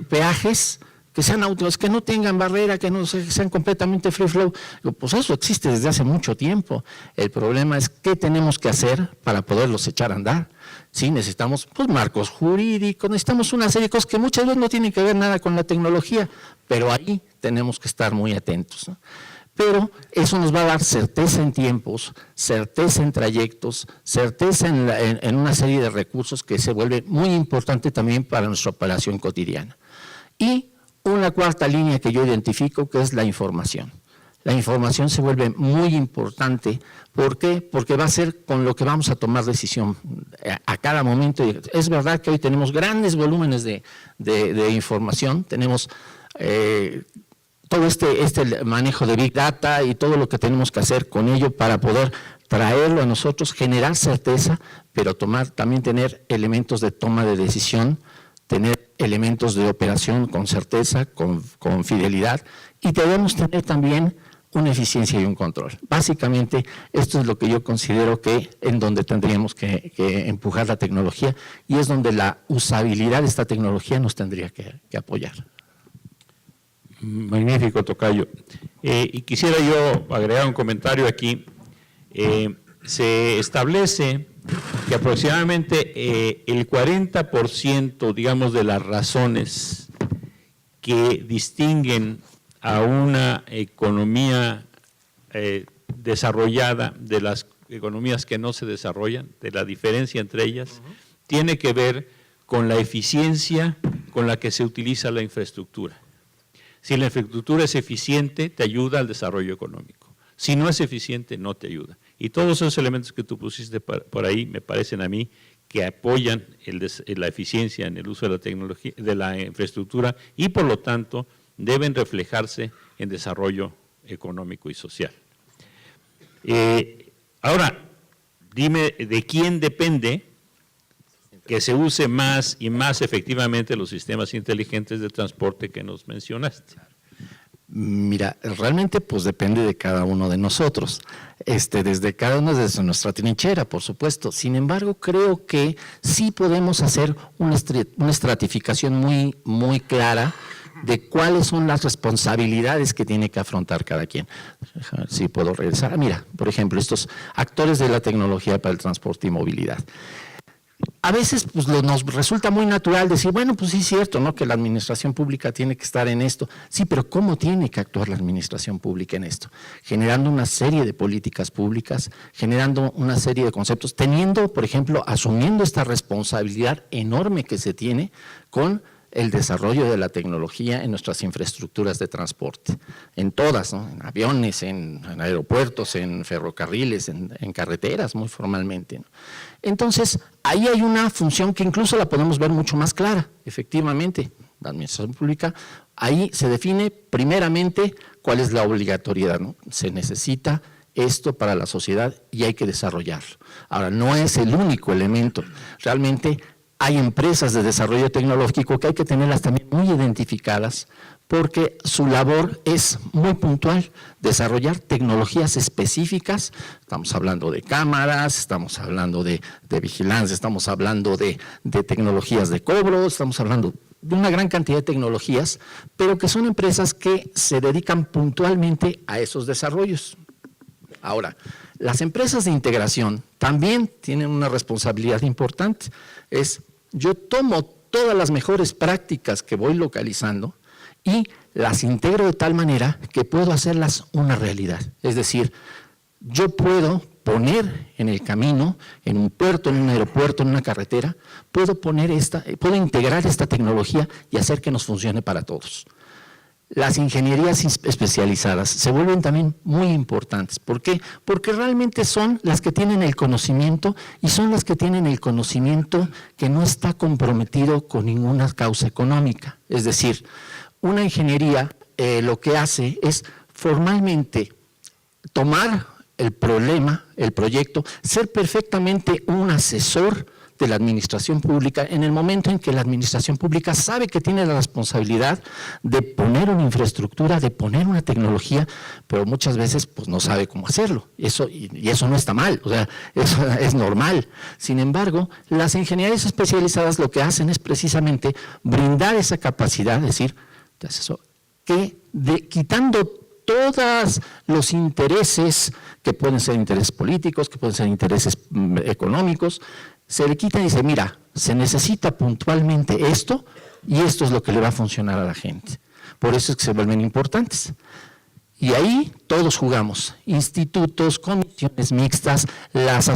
peajes que sean autos, que no tengan barrera, que no sean completamente free flow? Pues eso existe desde hace mucho tiempo. El problema es qué tenemos que hacer para poderlos echar a andar. Sí, necesitamos pues, marcos jurídicos, necesitamos una serie de cosas que muchas veces no tienen que ver nada con la tecnología, pero ahí tenemos que estar muy atentos, ¿no? Pero eso nos va a dar certeza en tiempos, certeza en trayectos, certeza en una serie de recursos que se vuelve muy importante también para nuestra operación cotidiana. Y una cuarta línea que yo identifico, que es la información. La información se vuelve muy importante. ¿Por qué? Porque va a ser con lo que vamos a tomar decisión a cada momento. Es verdad que hoy tenemos grandes volúmenes de información, tenemos todo este manejo de Big Data y todo lo que tenemos que hacer con ello para poder traerlo a nosotros, generar certeza, pero también tener elementos de toma de decisión, tener elementos de operación con certeza, con fidelidad, y debemos tener también una eficiencia y un control. Básicamente, esto es lo que yo considero que en donde tendríamos que empujar la tecnología y es donde la usabilidad de esta tecnología nos tendría que apoyar. Magnífico, tocayo. Y quisiera yo agregar un comentario aquí. Se establece que aproximadamente el 40%, digamos, de las razones que distinguen a una economía desarrollada de las economías que no se desarrollan, de la diferencia entre ellas, tiene que ver con la eficiencia con la que se utiliza la infraestructura. Si la infraestructura es eficiente, te ayuda al desarrollo económico. Si no es eficiente, no te ayuda. Y todos esos elementos que tú pusiste por ahí me parecen a mí que apoyan la eficiencia en el uso de la tecnología, de la infraestructura y por lo tanto deben reflejarse en desarrollo económico y social. Ahora, dime de quién depende que se use más y más efectivamente los sistemas inteligentes de transporte que nos mencionaste. Mira, realmente pues depende de cada uno de nosotros, desde cada uno desde nuestra trinchera, por supuesto. Sin embargo, creo que sí podemos hacer una estratificación muy clara de cuáles son las responsabilidades que tiene que afrontar cada quien. Déjame ver si puedo regresar. Mira, por ejemplo, estos actores de la tecnología para el transporte y movilidad. A veces pues, nos resulta muy natural decir, bueno, pues sí es cierto, ¿no?, que la administración pública tiene que estar en esto. Sí, pero ¿cómo tiene que actuar la administración pública en esto? Generando una serie de políticas públicas, generando una serie de conceptos, teniendo, por ejemplo, asumiendo esta responsabilidad enorme que se tiene con el desarrollo de la tecnología en nuestras infraestructuras de transporte, en todas, ¿no?, en aviones, en aeropuertos, en ferrocarriles, en carreteras, muy formalmente, ¿no? Entonces, ahí hay una función que incluso la podemos ver mucho más clara, efectivamente, la administración pública, ahí se define primeramente cuál es la obligatoriedad, ¿no? Se necesita esto para la sociedad y hay que desarrollarlo. Ahora, no es el único elemento, realmente hay empresas de desarrollo tecnológico que hay que tenerlas también muy identificadas porque su labor es muy puntual, desarrollar tecnologías específicas, estamos hablando de cámaras, estamos hablando de vigilancia, estamos hablando de tecnologías de cobro, estamos hablando de una gran cantidad de tecnologías, pero que son empresas que se dedican puntualmente a esos desarrollos. Ahora, las empresas de integración también tienen una responsabilidad importante, yo tomo todas las mejores prácticas que voy localizando y las integro de tal manera que puedo hacerlas una realidad. Es decir, yo puedo poner en el camino, en un puerto, en un aeropuerto, en una carretera, puedo integrar esta tecnología y hacer que nos funcione para todos. Las ingenierías especializadas se vuelven también muy importantes. ¿Por qué? Porque realmente son las que tienen el conocimiento y son las que tienen el conocimiento que no está comprometido con ninguna causa económica. Es decir, una ingeniería lo que hace es formalmente tomar el problema, el proyecto, ser perfectamente un asesor de la administración pública en el momento en que la administración pública sabe que tiene la responsabilidad de poner una infraestructura, de poner una tecnología, pero muchas veces pues no sabe cómo hacerlo. Y eso no está mal, o sea, eso es normal. Sin embargo, las ingenierías especializadas lo que hacen es precisamente brindar esa capacidad, es decir, de asesor, quitando todos los intereses que pueden ser intereses políticos, que pueden ser intereses económicos, se le quita y dice, mira, se necesita puntualmente esto y esto es lo que le va a funcionar a la gente. Por eso es que se vuelven importantes. Y ahí todos jugamos, institutos, comisiones mixtas, las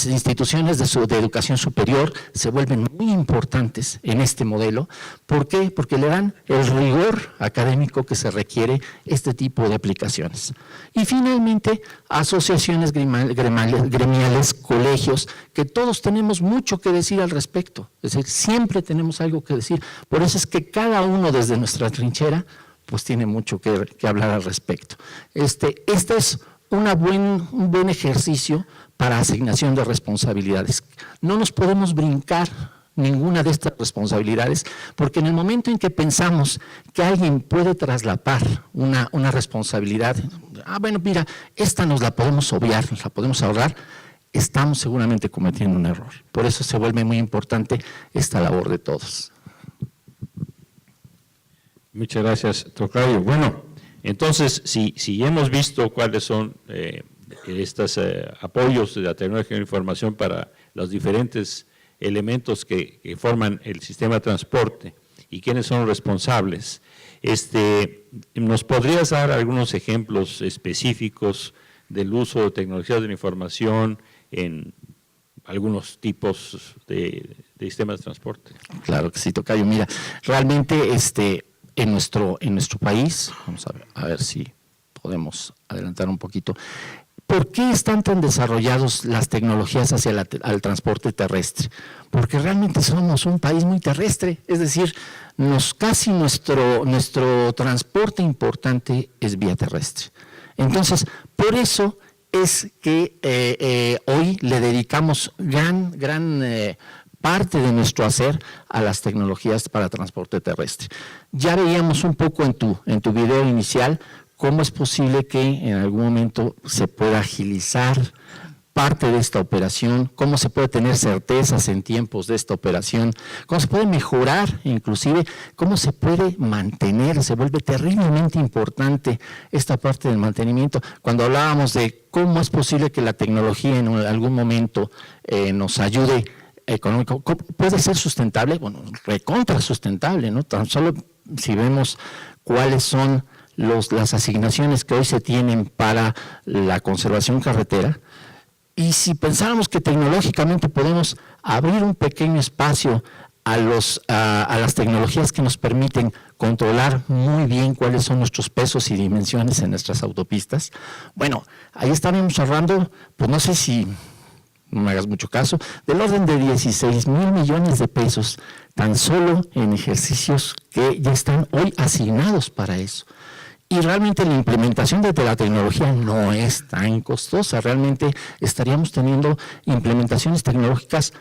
instituciones de educación superior se vuelven muy importantes en este modelo. ¿Por qué? Porque le dan el rigor académico que se requiere este tipo de aplicaciones. Y finalmente, asociaciones gremiales, colegios, que todos tenemos mucho que decir al respecto. Es decir, siempre tenemos algo que decir. Por eso es que cada uno desde nuestra trinchera pues tiene mucho que hablar al respecto. Este es un buen ejercicio para asignación de responsabilidades. No nos podemos brincar ninguna de estas responsabilidades, porque en el momento en que pensamos que alguien puede traslapar una responsabilidad, bueno, mira, esta nos la podemos obviar, nos la podemos ahorrar, estamos seguramente cometiendo un error. Por eso se vuelve muy importante esta labor de todos. Muchas gracias, tocayo. Bueno, entonces, si hemos visto cuáles son estos apoyos de la tecnología de la información para los diferentes elementos que forman el sistema de transporte y quiénes son los responsables, ¿nos podrías dar algunos ejemplos específicos del uso de tecnologías de la información en algunos tipos de sistemas de transporte? Claro que sí, tocayo. Mira, realmente en nuestro país, vamos a ver si podemos adelantar un poquito, ¿por qué están tan desarrolladas las tecnologías hacia el transporte terrestre? Porque realmente somos un país muy terrestre, es decir, casi nuestro transporte importante es vía terrestre. Entonces, por eso es que hoy le dedicamos gran parte de nuestro hacer a las tecnologías para transporte terrestre. Ya veíamos un poco en tu video inicial cómo es posible que en algún momento se pueda agilizar parte de esta operación, cómo se puede tener certezas en tiempos de esta operación, cómo se puede mejorar, inclusive cómo se puede mantener, se vuelve terriblemente importante esta parte del mantenimiento. Cuando hablábamos de cómo es posible que la tecnología en algún momento nos ayude económico, puede ser sustentable, bueno, recontra sustentable, ¿no? Tan solo si vemos cuáles son las asignaciones que hoy se tienen para la conservación carretera, y si pensáramos que tecnológicamente podemos abrir un pequeño espacio a las tecnologías que nos permiten controlar muy bien cuáles son nuestros pesos y dimensiones en nuestras autopistas, bueno, ahí estaremos ahorrando, pues no sé si, no me hagas mucho caso, del orden de 16,000 millones de pesos, tan solo en ejercicios que ya están hoy asignados para eso. Y realmente la implementación de la tecnología no es tan costosa, realmente estaríamos teniendo implementaciones tecnológicas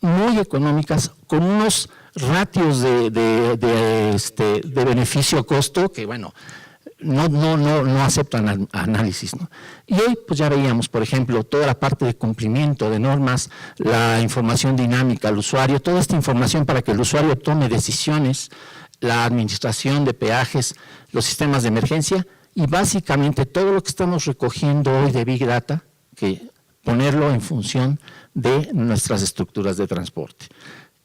muy económicas, con unos ratios de beneficio-costo que, bueno, no aceptan análisis, ¿no? Y hoy, pues ya veíamos, por ejemplo, toda la parte de cumplimiento de normas, la información dinámica al usuario, toda esta información para que el usuario tome decisiones, la administración de peajes, los sistemas de emergencia y básicamente todo lo que estamos recogiendo hoy de Big Data, que ponerlo en función de nuestras estructuras de transporte.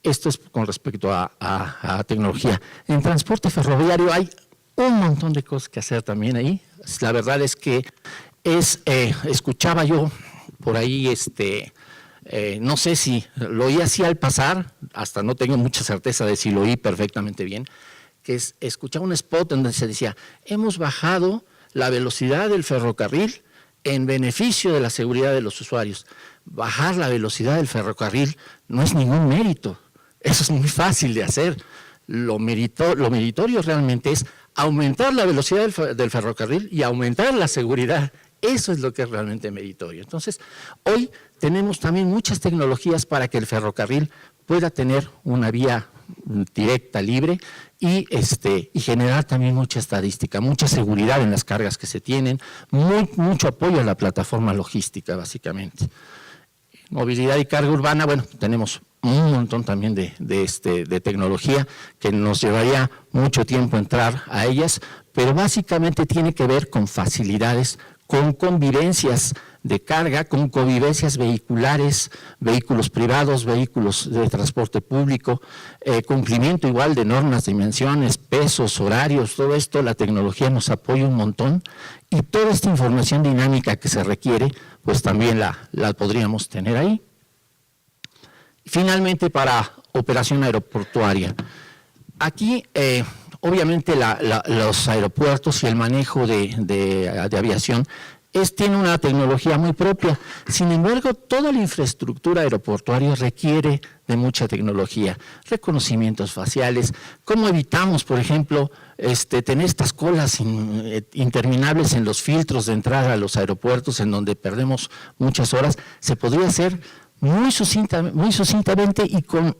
Esto es con respecto a tecnología. En transporte ferroviario hay un montón de cosas que hacer también ahí. La verdad es que escuchaba yo por ahí, no sé si lo oí así al pasar, hasta no tengo mucha certeza de si lo oí perfectamente bien, que escuchaba un spot donde se decía, hemos bajado la velocidad del ferrocarril en beneficio de la seguridad de los usuarios. Bajar la velocidad del ferrocarril no es ningún mérito, eso es muy fácil de hacer. Lo meritorio realmente es aumentar la velocidad del ferrocarril y aumentar la seguridad. Eso es lo que es realmente meritorio. Entonces, hoy tenemos también muchas tecnologías para que el ferrocarril pueda tener una vía directa, libre y generar también mucha estadística, mucha seguridad en las cargas que se tienen, mucho apoyo a la plataforma logística, básicamente. Movilidad y carga urbana, bueno, tenemos un montón también de tecnología que nos llevaría mucho tiempo entrar a ellas, pero básicamente tiene que ver con facilidades, con convivencias de carga, con convivencias vehiculares, vehículos privados, vehículos de transporte público, cumplimiento igual de normas, dimensiones, pesos, horarios, todo esto, la tecnología nos apoya un montón y toda esta información dinámica que se requiere, pues también la podríamos tener ahí. Finalmente, para operación aeroportuaria. Aquí, obviamente, los aeropuertos y el manejo de aviación tiene una tecnología muy propia. Sin embargo, toda la infraestructura aeroportuaria requiere de mucha tecnología, reconocimientos faciales. ¿Cómo evitamos, por ejemplo, tener estas colas interminables en los filtros de entrada a los aeropuertos, en donde perdemos muchas horas? Se podría hacer muy sucintamente y con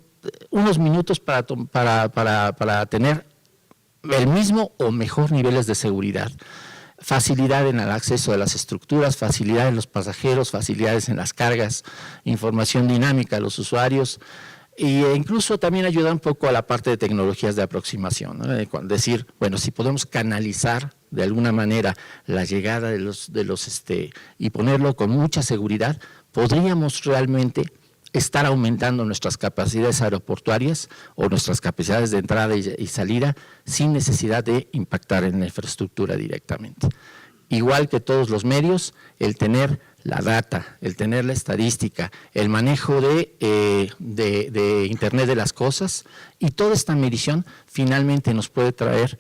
unos minutos para tener el mismo o mejor niveles de seguridad. Facilidad en el acceso a las estructuras, facilidad en los pasajeros, facilidades en las cargas, información dinámica a los usuarios e incluso también ayuda un poco a la parte de tecnologías de aproximación, ¿no? Decir, bueno, si podemos canalizar de alguna manera la llegada de los y ponerlo con mucha seguridad, podríamos realmente estar aumentando nuestras capacidades aeroportuarias o nuestras capacidades de entrada y salida sin necesidad de impactar en la infraestructura directamente. Igual que todos los medios, el tener la data, el tener la estadística, el manejo de Internet de las cosas y toda esta medición finalmente nos puede traer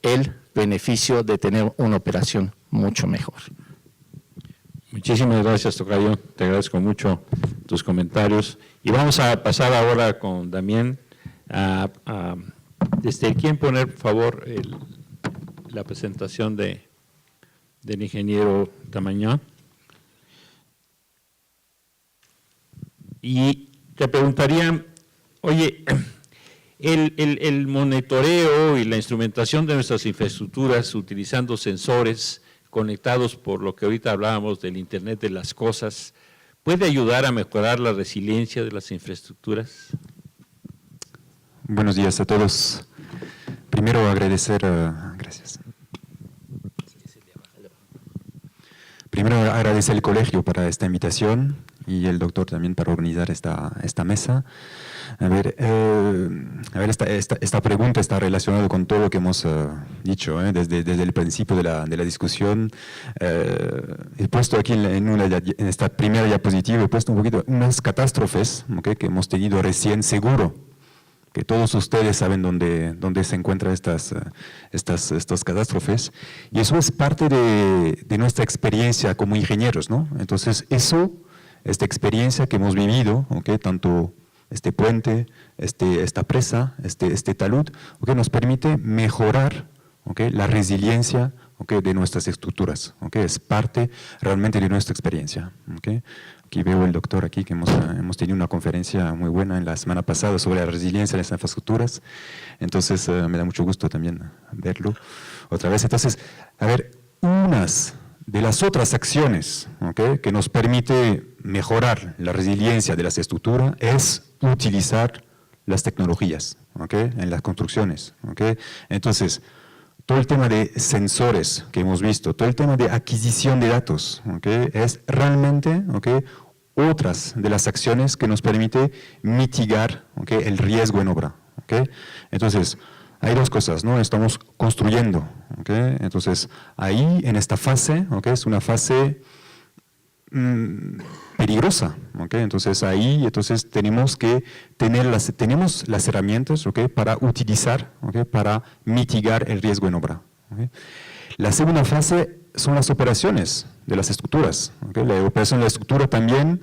el beneficio de tener una operación mucho mejor. Muchísimas gracias, tocayo. Te agradezco mucho tus comentarios. Y vamos a pasar ahora con Damián. ¿Quién poner, por favor, la presentación del ingeniero Tamañón? Y te preguntaría, oye, el monitoreo y la instrumentación de nuestras infraestructuras utilizando sensores conectados por lo que ahorita hablábamos del Internet de las cosas, ¿puede ayudar a mejorar la resiliencia de las infraestructuras? Buenos días a todos. Primero agradecer, gracias. Primero agradecer al colegio para esta invitación y el doctor también para organizar esta mesa. A ver, esta pregunta está relacionada con todo lo que hemos dicho desde el principio de la discusión. He puesto aquí en esta primera diapositiva, he puesto un poquito unas catástrofes, ¿okay?, que hemos tenido recién. Seguro que todos ustedes saben dónde se encuentran estas catástrofes, y eso es parte de nuestra experiencia como ingenieros, ¿no? Entonces, esta experiencia que hemos vivido, ¿okay?, tanto este puente, esta presa, este talud, ¿okay?, nos permite mejorar, ¿okay?, la resiliencia, ¿okay?, de nuestras estructuras, ¿okay?, es parte realmente de nuestra experiencia, ¿okay? Aquí veo el doctor aquí que hemos tenido una conferencia muy buena en la semana pasada sobre la resiliencia de las infraestructuras, entonces me da mucho gusto también verlo otra vez. Entonces, a ver, unas de las otras acciones, ¿okay?, que nos permite mejorar la resiliencia de las estructuras es utilizar las tecnologías, ¿okay?, en las construcciones, ¿okay? Entonces, todo el tema de sensores que hemos visto, todo el tema de adquisición de datos, ¿okay?, es realmente, ¿okay?, otras de las acciones que nos permite mitigar, ¿okay?, el riesgo en obra, ¿okay? Entonces, hay dos cosas, ¿no? Estamos construyendo, ¿okay? Entonces, ahí en esta fase, ¿okay?, es una fase peligrosa, ¿okay? Entonces ahí tenemos que tenemos las herramientas, ¿okay?, para utilizar, ¿okay?, para mitigar el riesgo en obra, ¿okay? La segunda fase son las operaciones de las estructuras, ¿okay? La operación de la estructura también,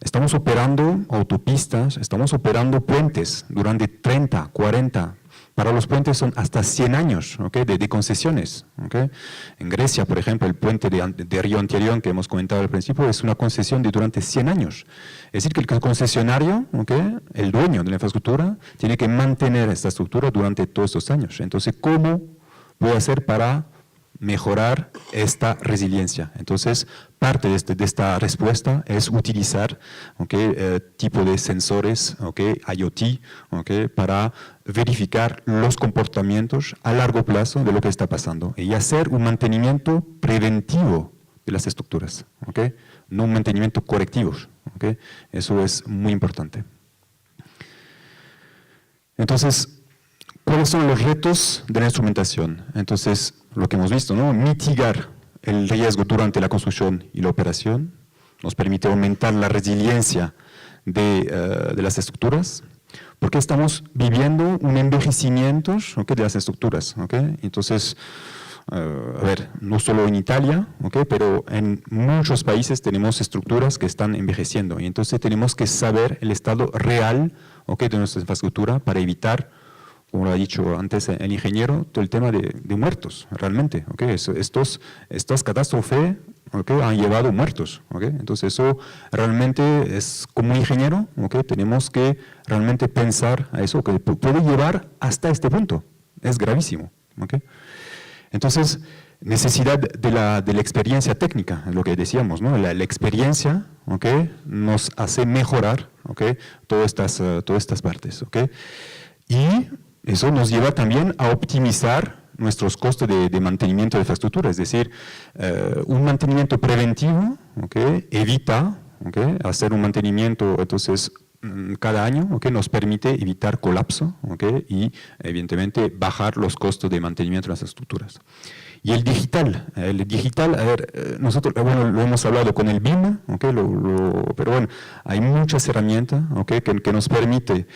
estamos operando autopistas, estamos operando puentes durante 30, 40, para los puentes son hasta 100 años, ¿okay?, de concesiones, ¿okay? En Grecia, por ejemplo, el puente de Río Anterior que hemos comentado al principio es una concesión de durante 100 años. Es decir, que el concesionario, ¿okay?, el dueño de la infraestructura, tiene que mantener esta estructura durante todos estos años. Entonces, ¿cómo puede hacer para mejorar esta resiliencia? Entonces, parte de esta respuesta es utilizar, ¿okay?, tipo de sensores, ¿okay?, IoT, ¿okay?, para verificar los comportamientos a largo plazo de lo que está pasando y hacer un mantenimiento preventivo de las estructuras, ¿okay?, no un mantenimiento correctivo, ¿okay? Eso es muy importante. Entonces, ¿cuáles son los retos de la instrumentación? Entonces, lo que hemos visto, ¿no?, mitigar el riesgo durante la construcción y la operación, nos permite aumentar la resiliencia de las estructuras, porque estamos viviendo un envejecimiento, ¿okay?, de las estructuras, ¿okay? Entonces, a ver, no solo en Italia, ¿okay?, pero en muchos países tenemos estructuras que están envejeciendo, y entonces tenemos que saber el estado real, ¿okay?, de nuestra infraestructura para evitar, como lo ha dicho antes el ingeniero, todo el tema de muertos, realmente, ¿okay? Estas catástrofes, ¿okay?, han llevado muertos, ¿okay? Entonces eso realmente es, como ingeniero, ¿okay?, tenemos que realmente pensar a eso, que puede llevar hasta este punto, es gravísimo, ¿okay? Entonces, necesidad de la experiencia técnica, lo que decíamos, ¿no? La experiencia, ¿okay?, nos hace mejorar, ¿okay?, todas estas partes, ¿okay? Y eso nos lleva también a optimizar nuestros costos de mantenimiento de infraestructura, es decir, un mantenimiento preventivo, ¿okay?, evita, ¿okay?, hacer un mantenimiento entonces cada año, ¿okay?, nos permite evitar colapso, ¿okay?, y evidentemente bajar los costos de mantenimiento de las estructuras. Y el digital, a ver, nosotros bueno, lo hemos hablado con el BIM, ¿okay?, pero bueno, hay muchas herramientas, ¿okay?, que nos permite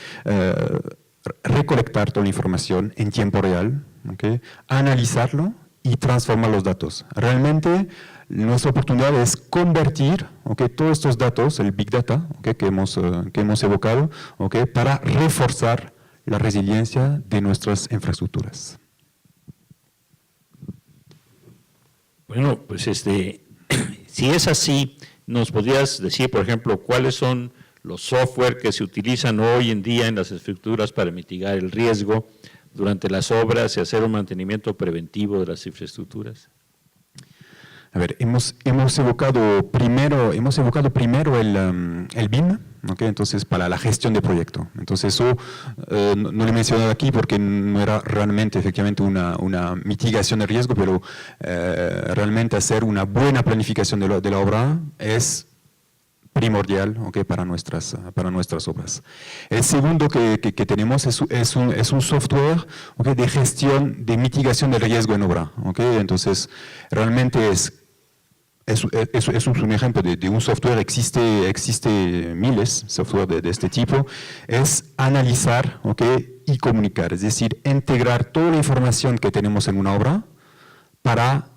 recolectar toda la información en tiempo real, ¿okay?, analizarlo y transformar los datos. Realmente nuestra oportunidad es convertir, ¿okay?, todos estos datos, el Big Data, ¿okay?, que hemos evocado, ¿okay?, para reforzar la resiliencia de nuestras infraestructuras. Bueno, pues si es así, ¿nos podrías decir, por ejemplo, cuáles son los software que se utilizan hoy en día en las estructuras para mitigar el riesgo durante las obras y hacer un mantenimiento preventivo de las infraestructuras? A ver, hemos evocado primero el BIM, ¿okay?, entonces para la gestión de proyecto. Entonces eso no lo he mencionado aquí porque no era realmente efectivamente una mitigación de riesgo, pero realmente hacer una buena planificación de la obra es primordial, ¿okay? para nuestras obras. El segundo que tenemos es un software, ¿okay? de gestión, de mitigación del riesgo en obra. ¿Okay? Entonces, realmente es un ejemplo de un software, existe miles de software de este tipo, es analizar, ¿okay? y comunicar, es decir, integrar toda la información que tenemos en una obra para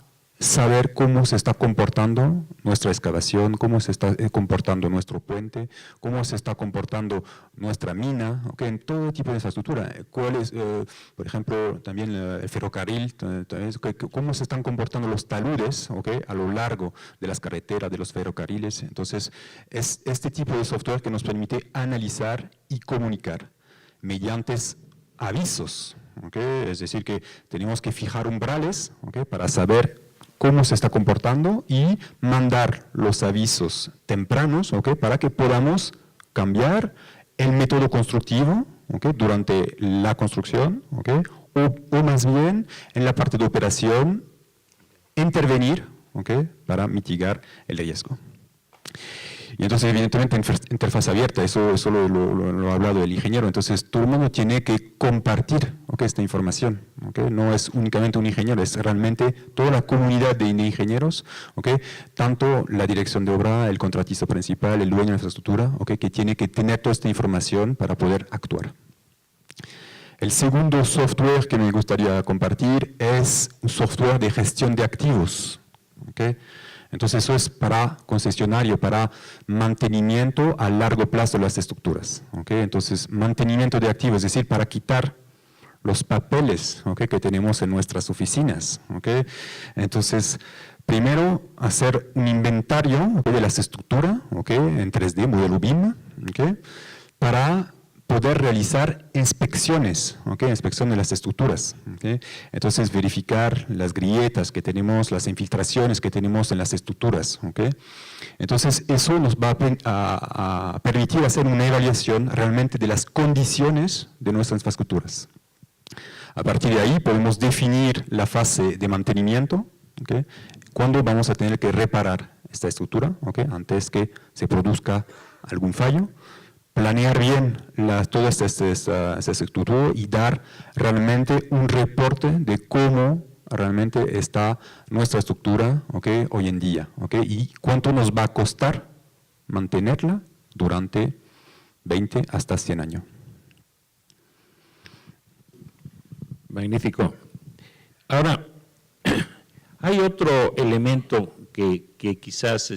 saber cómo se está comportando nuestra excavación, cómo se está comportando nuestro puente, cómo se está comportando nuestra mina, ¿okay? en todo tipo de infraestructura. ¿Cuál es, por ejemplo, también el ferrocarril, cómo se están comportando los taludes, ¿okay? a lo largo de las carreteras, de los ferrocarriles. Entonces, es este tipo de software que nos permite analizar y comunicar mediante avisos. ¿Okay? Es decir, que tenemos que fijar umbrales, ¿okay? para saber cómo se está comportando y mandar los avisos tempranos, ¿okay? para que podamos cambiar el método constructivo, ¿okay? durante la construcción, ¿okay? o más bien en la parte de operación intervenir, ¿okay? para mitigar el riesgo. Y entonces, evidentemente, interfaz abierta, eso lo ha hablado el ingeniero, entonces todo el mundo tiene que compartir, ¿okay? esta información, ¿okay? no es únicamente un ingeniero, es realmente toda la comunidad de ingenieros, ¿okay? tanto la dirección de obra, el contratista principal, el dueño de la infraestructura, ¿okay? que tiene que tener toda esta información para poder actuar. El segundo software que me gustaría compartir es un software de gestión de activos, ¿okay? Entonces eso es para concesionario, para mantenimiento a largo plazo de las estructuras. ¿Okay? Entonces mantenimiento de activos, es decir, para quitar los papeles, ¿okay? que tenemos en nuestras oficinas. ¿Okay? Entonces, primero hacer un inventario, ¿okay? de las estructuras, ¿okay? en 3D, modelo BIM, ¿okay? para poder realizar inspecciones, ¿okay? inspección de las estructuras. ¿Okay? Entonces, verificar las grietas que tenemos, las infiltraciones que tenemos en las estructuras. ¿Okay? Entonces, eso nos va a permitir hacer una evaluación realmente de las condiciones de nuestras infraestructuras. A partir de ahí, podemos definir la fase de mantenimiento, ¿okay? cuándo vamos a tener que reparar esta estructura, ¿okay? antes que se produzca algún fallo. Planear bien toda esta estructura y dar realmente un reporte de cómo realmente está nuestra estructura, ¿okay? hoy en día, ¿okay? y cuánto nos va a costar mantenerla durante 20 hasta 100 años. Magnífico. Ahora, hay otro elemento que quizás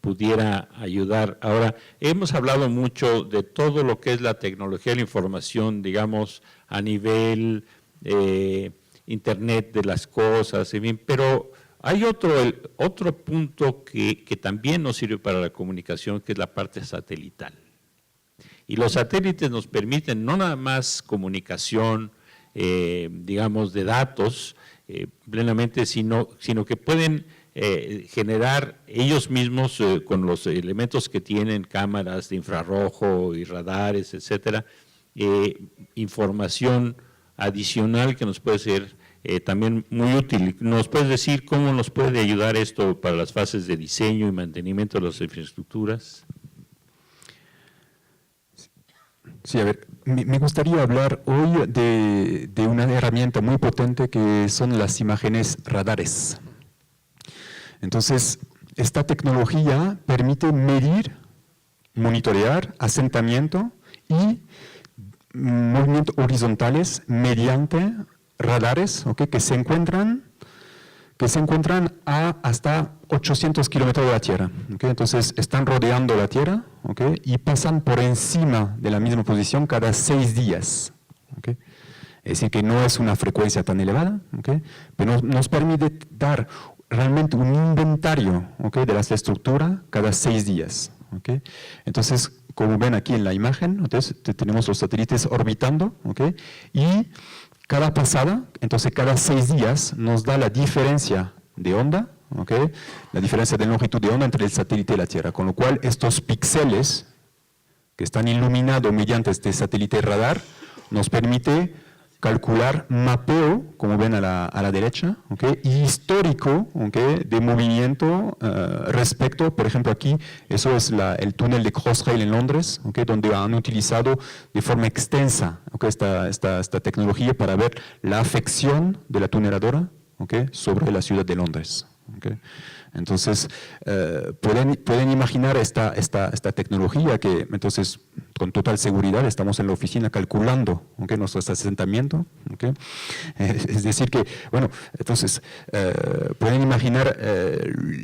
pudiera ayudar. Ahora, hemos hablado mucho de todo lo que es la tecnología de la información, digamos, a nivel Internet de las cosas, en fin, pero hay otro punto que también nos sirve para la comunicación, que es la parte satelital. Y los satélites nos permiten no nada más comunicación, digamos, de datos plenamente, sino que pueden generar ellos mismos con los elementos que tienen, cámaras de infrarrojo y radares, etcétera, información adicional que nos puede ser también muy útil. ¿Nos puedes decir cómo nos puede ayudar esto para las fases de diseño y mantenimiento de las infraestructuras? Sí, a ver, me gustaría hablar hoy de una herramienta muy potente que son las imágenes radares. Entonces, esta tecnología permite medir, monitorear asentamiento y movimientos horizontales mediante radares, ¿okay? que se encuentran a hasta 800 kilómetros de la Tierra. ¿Okay? Entonces, están rodeando la Tierra, ¿okay? y pasan por encima de la misma posición cada 6 días. ¿Okay? Es decir, que no es una frecuencia tan elevada, ¿okay? pero nos permite dar realmente un inventario, ¿okay? de la estructura cada 6 días. ¿Okay? Entonces, como ven aquí en la imagen, entonces, tenemos los satélites orbitando, ¿okay? y cada pasada, entonces cada 6 días nos da la diferencia de onda, ¿okay? la diferencia de longitud de onda entre el satélite y la Tierra, con lo cual estos píxeles que están iluminados mediante este satélite radar nos permite calcular mapeo, como ven a la derecha, ¿okay? Y histórico, ¿okay? De movimiento respecto, por ejemplo aquí, eso es el túnel de Crossrail en Londres, ¿okay? Donde han utilizado de forma extensa, ¿okay? esta tecnología para ver la afección de la tuneladora, ¿okay? Sobre la ciudad de Londres. ¿Okay? Entonces, pueden imaginar esta tecnología que, entonces, con total seguridad, estamos en la oficina calculando, ¿okay? Nuestro asentamiento, ¿okay? Es decir que, bueno, entonces, pueden imaginar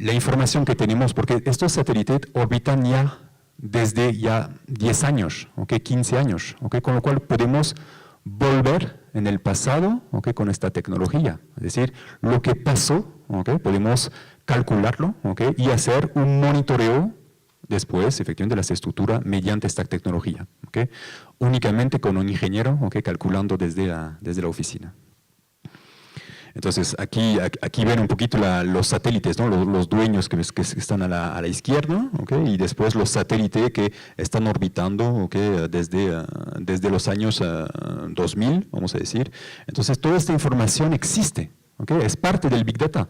la información que tenemos, porque estos satélites orbitan ya desde ya 10 años, ¿okay? 15 años, ¿okay? Con lo cual podemos volver en el pasado, ¿okay? Con esta tecnología, es decir, lo que pasó, ¿okay? Podemos calcularlo, ¿okay? Y hacer un monitoreo después, efectivamente, de las estructuras mediante esta tecnología, ¿okay? Únicamente con un ingeniero, ¿okay? Calculando desde la oficina. Entonces, aquí ven un poquito los satélites, ¿no? Los dueños que están a la izquierda, ¿okay? Y después los satélites que están orbitando, ¿okay? Desde los años 2000, vamos a decir. Entonces, toda esta información existe, ¿okay? Es parte del Big Data.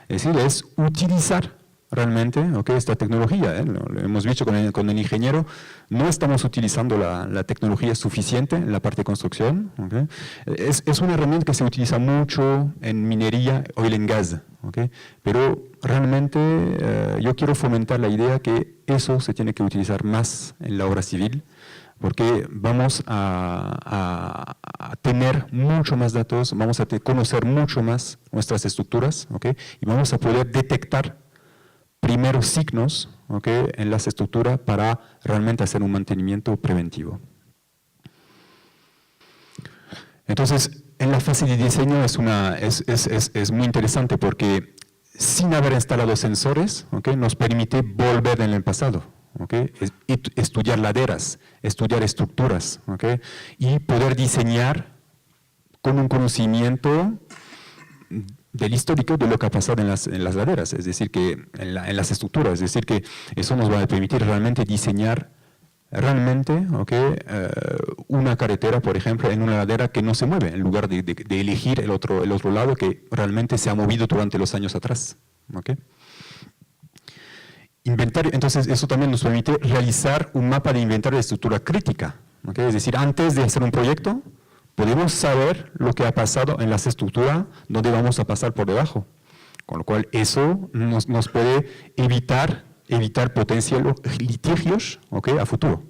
Es decir, es utilizar realmente, ¿okay? Esta tecnología, lo hemos dicho con el ingeniero, no estamos utilizando la tecnología suficiente en la parte de construcción, ¿okay? Es una herramienta que se utiliza mucho en minería, oil and gas, ¿okay? Pero realmente yo quiero fomentar la idea que eso se tiene que utilizar más en la obra civil, porque vamos a tener mucho más datos, vamos a conocer mucho más nuestras estructuras, ¿okay? Y vamos a poder detectar primeros signos, ¿okay? En las estructuras para realmente hacer un mantenimiento preventivo. Entonces, en la fase de diseño es muy interesante porque sin haber instalado sensores, ¿okay? Nos permite volver en el pasado, ¿okay? Estudiar laderas, estudiar estructuras, ¿okay? Y poder diseñar con un conocimiento del histórico de lo que ha pasado en las laderas, es decir, que en las estructuras, es decir, que eso nos va a permitir realmente diseñar realmente, ¿okay? Una carretera, por ejemplo, en una ladera que no se mueve, en lugar de elegir el otro lado que realmente se ha movido durante los años atrás, ¿okay? Inventario, entonces eso también nos permite realizar un mapa de inventario de estructura crítica, ¿okay? Es decir, antes de hacer un proyecto, podemos saber lo que ha pasado en las estructuras donde vamos a pasar por debajo. Con lo cual, eso nos puede evitar potenciales litigios, ¿okay? A futuro.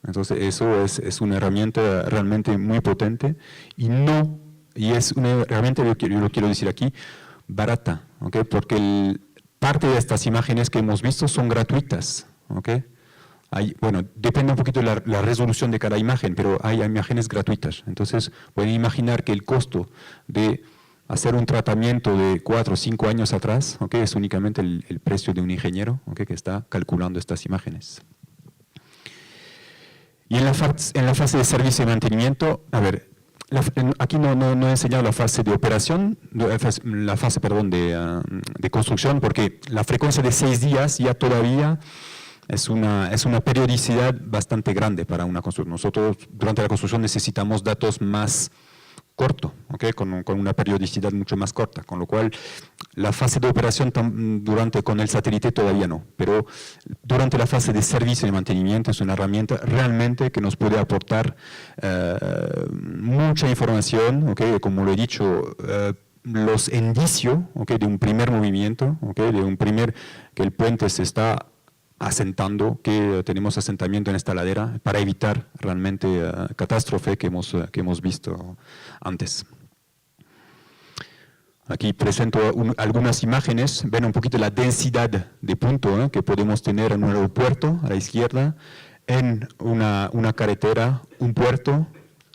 Entonces, eso es una herramienta realmente muy potente y es una herramienta, yo lo quiero decir aquí, barata, ¿okay? Porque parte de estas imágenes que hemos visto son gratuitas, ¿okay? Bueno, depende un poquito de la resolución de cada imagen, pero hay imágenes gratuitas. Entonces, pueden imaginar que el costo de hacer un tratamiento de 4 o 5 años atrás, ¿okay? Es únicamente el precio de un ingeniero, ¿okay? Que está calculando estas imágenes. Y en la fase de servicio y mantenimiento, a ver, aquí no he enseñado la fase de operación, la fase, perdón, de construcción, porque la frecuencia de 6 días ya todavía es una periodicidad bastante grande para una construcción. Nosotros durante la construcción necesitamos datos más cortos, ¿okay? Con una periodicidad mucho más corta, con lo cual la fase de operación con el satélite todavía no, pero durante la fase de servicio y mantenimiento es una herramienta realmente que nos puede aportar mucha información, ¿okay? Como lo he dicho, los indicios, ¿okay? De un primer movimiento, ¿okay? Que el puente se está asentando, que tenemos asentamiento en esta ladera para evitar realmente catástrofe que hemos visto antes. Aquí presento algunas imágenes, ven un poquito la densidad de puntos que podemos tener en un aeropuerto a la izquierda, en una carretera, un puerto,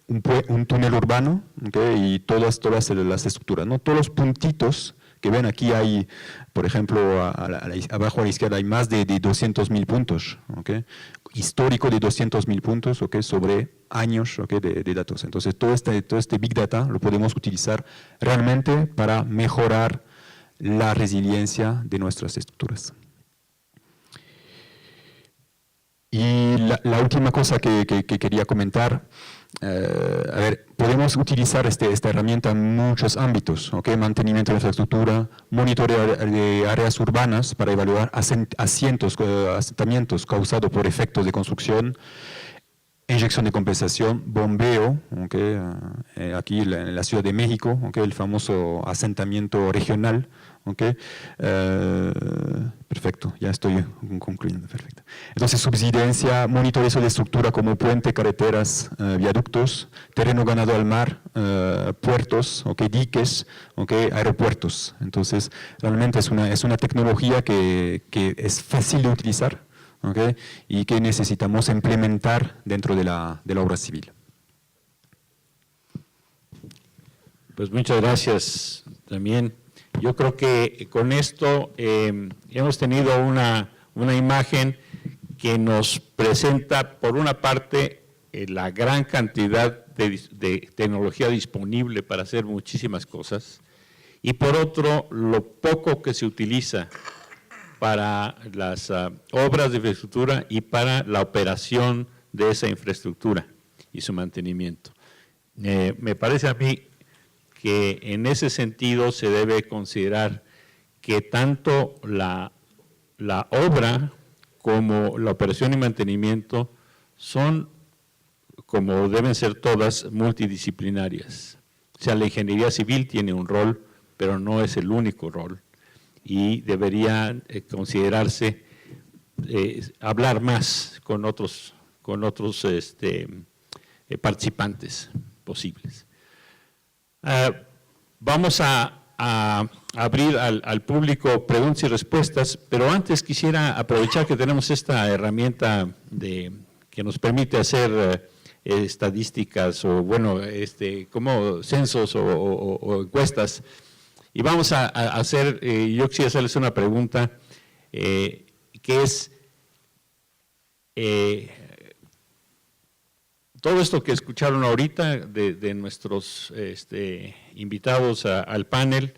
un túnel urbano, ¿okay? Y todas las estructuras, ¿no? Todos los puntitos que ven aquí hay, por ejemplo, abajo a la izquierda hay más de 200.000 puntos, ¿okay? Histórico de 200.000 puntos, ¿okay? Sobre años, ¿okay? de datos. Entonces, todo este Big Data lo podemos utilizar realmente para mejorar la resiliencia de nuestras estructuras. Y la última cosa que quería comentar, a ver, podemos utilizar esta herramienta en muchos ámbitos, ¿ok? Mantenimiento de infraestructura, monitoreo de áreas urbanas para evaluar asentamientos causados por efectos de construcción, inyección de compensación, bombeo, ¿okay? Aquí en la Ciudad de México, ¿okay? El famoso asentamiento regional. ¿Okay? Perfecto, ya estoy concluyendo. Perfecto. Entonces, subsidencia, monitoreo de estructura como puente, carreteras, viaductos, terreno ganado al mar, puertos, ¿okay? Diques, ¿okay? Aeropuertos. Entonces, realmente es una tecnología que es fácil de utilizar, ¿okay? Y que necesitamos implementar dentro de la obra civil. Pues muchas gracias también. Yo creo que con esto hemos tenido una imagen que nos presenta, por una parte, la gran cantidad de tecnología disponible para hacer muchísimas cosas, y por otro, lo poco que se utiliza para las obras de infraestructura y para la operación de esa infraestructura y su mantenimiento. Me parece a mí que en ese sentido se debe considerar que tanto la obra como la operación y mantenimiento son, como deben ser todas, multidisciplinarias. O sea, la ingeniería civil tiene un rol, pero no es el único rol, y debería considerarse hablar más con otros participantes posibles. Vamos a abrir al público preguntas y respuestas, pero antes quisiera aprovechar que tenemos esta herramienta que nos permite hacer estadísticas o, bueno, como censos o encuestas. Y vamos a hacer, yo quisiera hacerles una pregunta, que es, todo esto que escucharon ahorita de nuestros invitados al panel,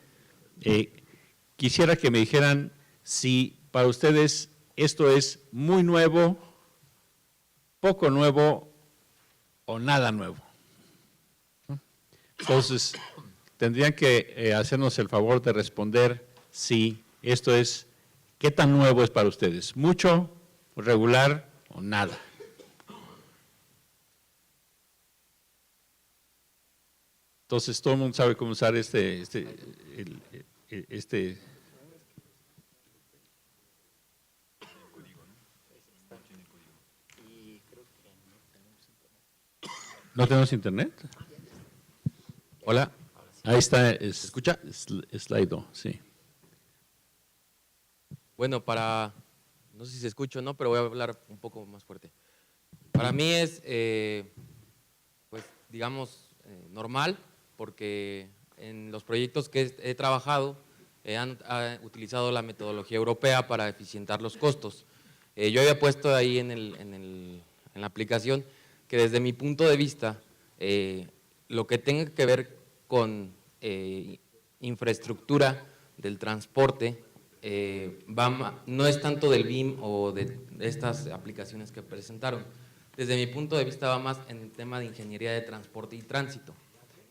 quisiera que me dijeran si para ustedes esto es muy nuevo, poco nuevo o nada nuevo. Entonces, tendrían que hacernos el favor de responder si esto es, ¿qué tan nuevo es para ustedes? ¿Mucho, regular o nada? Entonces, todo el mundo sabe cómo usar ¿No tenemos internet? Hola. Ahí está, ¿se escucha? Slido, sí. Bueno, no sé si se escucha o no, pero voy a hablar un poco más fuerte. Para mí es, pues, digamos, normal, porque en los proyectos que he trabajado han utilizado la metodología europea para eficientar los costos. Yo había puesto ahí en la aplicación que desde mi punto de vista, lo que tenga que ver con infraestructura del transporte, no es tanto del BIM o de estas aplicaciones que presentaron. Desde mi punto de vista va más en el tema de ingeniería de transporte y tránsito.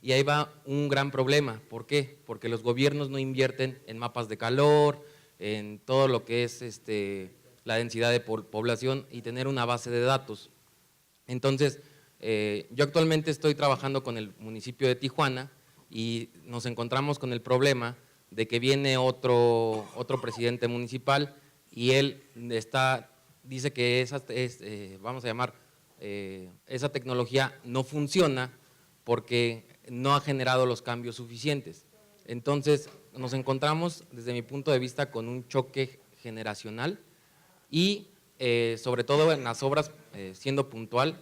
Y ahí va un gran problema. ¿Por qué? Porque los gobiernos no invierten en mapas de calor, en todo lo que es la densidad de población y tener una base de datos. Entonces, yo actualmente estoy trabajando con el municipio de Tijuana y nos encontramos con el problema de que viene otro presidente municipal y él dice que vamos a llamar, esa tecnología no funciona porque no ha generado los cambios suficientes. Entonces, nos encontramos, desde mi punto de vista, con un choque generacional y, sobre todo en las obras, siendo puntual,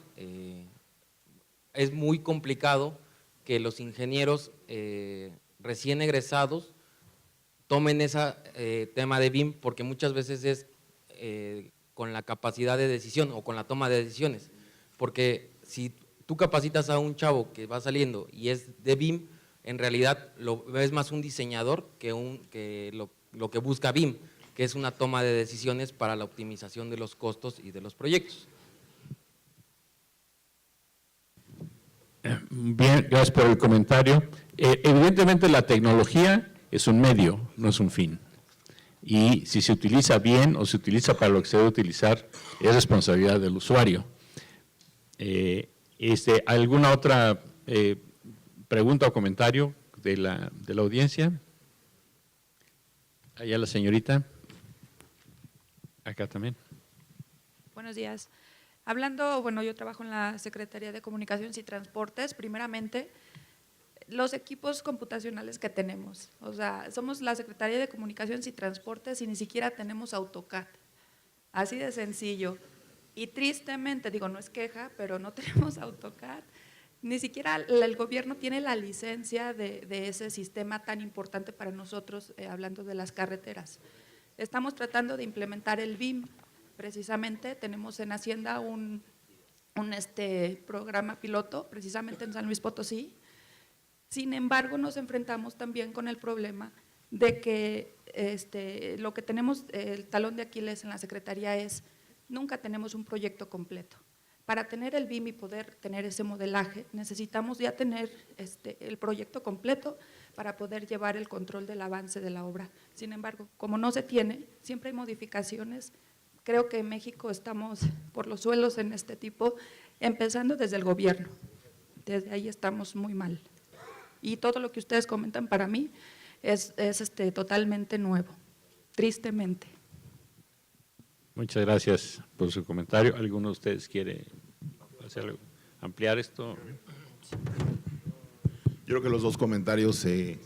es muy complicado que los ingenieros recién egresados tomen ese tema de BIM, porque muchas veces es con la capacidad de decisión o con la toma de decisiones, porque si tú capacitas a un chavo que va saliendo y es de BIM, en realidad es más un diseñador que lo que busca BIM, que es una toma de decisiones para la optimización de los costos y de los proyectos. Bien, gracias por el comentario. Evidentemente la tecnología es un medio, no es un fin. Y si se utiliza bien o se utiliza para lo que se debe utilizar, es responsabilidad del usuario. ¿Alguna otra pregunta o comentario de la audiencia? Allá la señorita. Acá también. Buenos días. Hablando, bueno, yo trabajo en la Secretaría de Comunicaciones y Transportes. Primeramente, los equipos computacionales que tenemos. O sea, somos la Secretaría de Comunicaciones y Transportes y ni siquiera tenemos AutoCAD. Así de sencillo. Y tristemente, digo, no es queja, pero no tenemos AutoCAD. Ni siquiera el gobierno tiene la licencia de ese sistema tan importante para nosotros, hablando de las carreteras. Estamos tratando de implementar el BIM. Precisamente tenemos en Hacienda un programa piloto, precisamente en San Luis Potosí. Sin embargo, nos enfrentamos también con el problema de que lo que tenemos, el talón de Aquiles en la Secretaría es, nunca tenemos un proyecto completo. Para tener el BIM y poder tener ese modelaje, necesitamos ya tener el proyecto completo para poder llevar el control del avance de la obra. Sin embargo, como no se tiene, siempre hay modificaciones. Creo que en México estamos por los suelos en este tipo, empezando desde el gobierno. Desde ahí estamos muy mal. Y todo lo que ustedes comentan para mí es totalmente nuevo, tristemente. Muchas gracias por su comentario. ¿Alguno de ustedes quiere ampliar esto? Yo creo que los dos comentarios de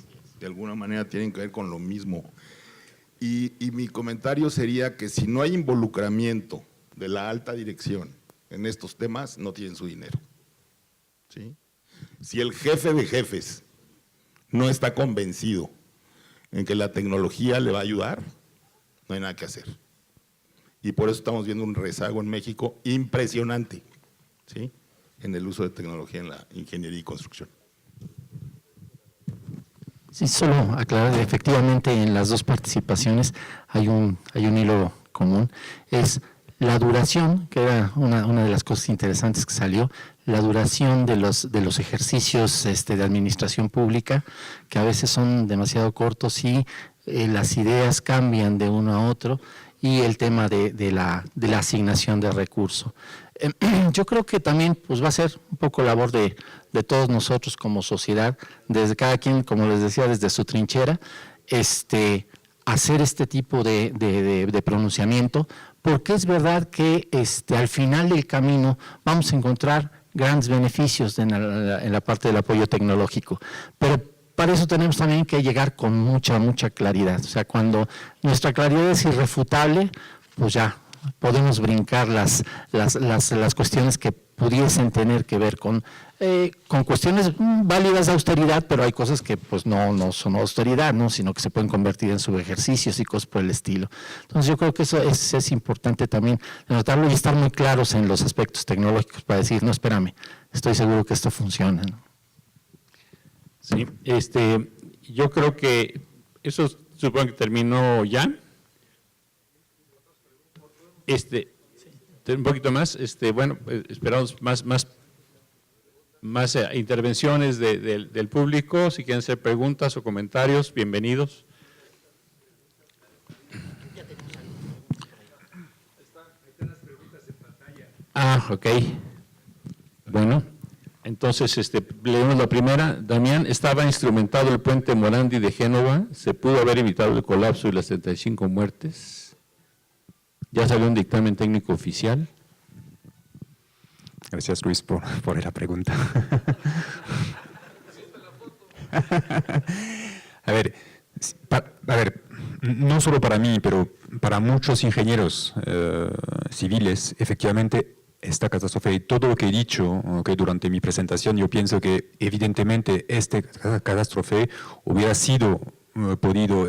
alguna manera tienen que ver con lo mismo. Y mi comentario sería que si no hay involucramiento de la alta dirección en estos temas, no tienen su dinero. ¿Sí? Si el jefe de jefes no está convencido en que la tecnología le va a ayudar, no hay nada que hacer. Y por eso estamos viendo un rezago en México impresionante, ¿sí?, en el uso de tecnología en la ingeniería y construcción. Sí, solo aclarar, efectivamente en las dos participaciones hay un hilo común, es la duración, que era una de las cosas interesantes que salió, la duración de los ejercicios de administración pública, que a veces son demasiado cortos y las ideas cambian de uno a otro, y el tema de la asignación de recursos. Yo creo que también pues, va a ser un poco labor de todos nosotros como sociedad, desde cada quien, como les decía, desde su trinchera, hacer este tipo de pronunciamiento, porque es verdad que al final del camino vamos a encontrar grandes beneficios en la parte del apoyo tecnológico, pero para eso tenemos también que llegar con mucha claridad. O sea, cuando nuestra claridad es irrefutable, pues ya podemos brincar las cuestiones que pudiesen tener que ver con cuestiones válidas de austeridad, pero hay cosas que pues no son austeridad, ¿no?, sino que se pueden convertir en subejercicios y cosas por el estilo. Entonces yo creo que eso es importante también notarlo y estar muy claros en los aspectos tecnológicos para decir, no, espérame, estoy seguro que esto funciona, ¿no? Sí, yo creo que eso supongo que terminó ya. Un poquito más, bueno, esperamos más intervenciones del público. Si quieren hacer preguntas o comentarios, bienvenidos. Ok. Bueno, entonces leemos la primera. Damián, estaba instrumentado el puente Morandi de Génova, se pudo haber evitado el colapso y las 35 muertes. ¿Ya salió un dictamen técnico oficial? Gracias, Luis, por la pregunta. A ver, no solo para mí, pero para muchos ingenieros civiles, efectivamente, esta catástrofe y todo lo que he dicho durante mi presentación, yo pienso que evidentemente esta catástrofe hubiera sido podido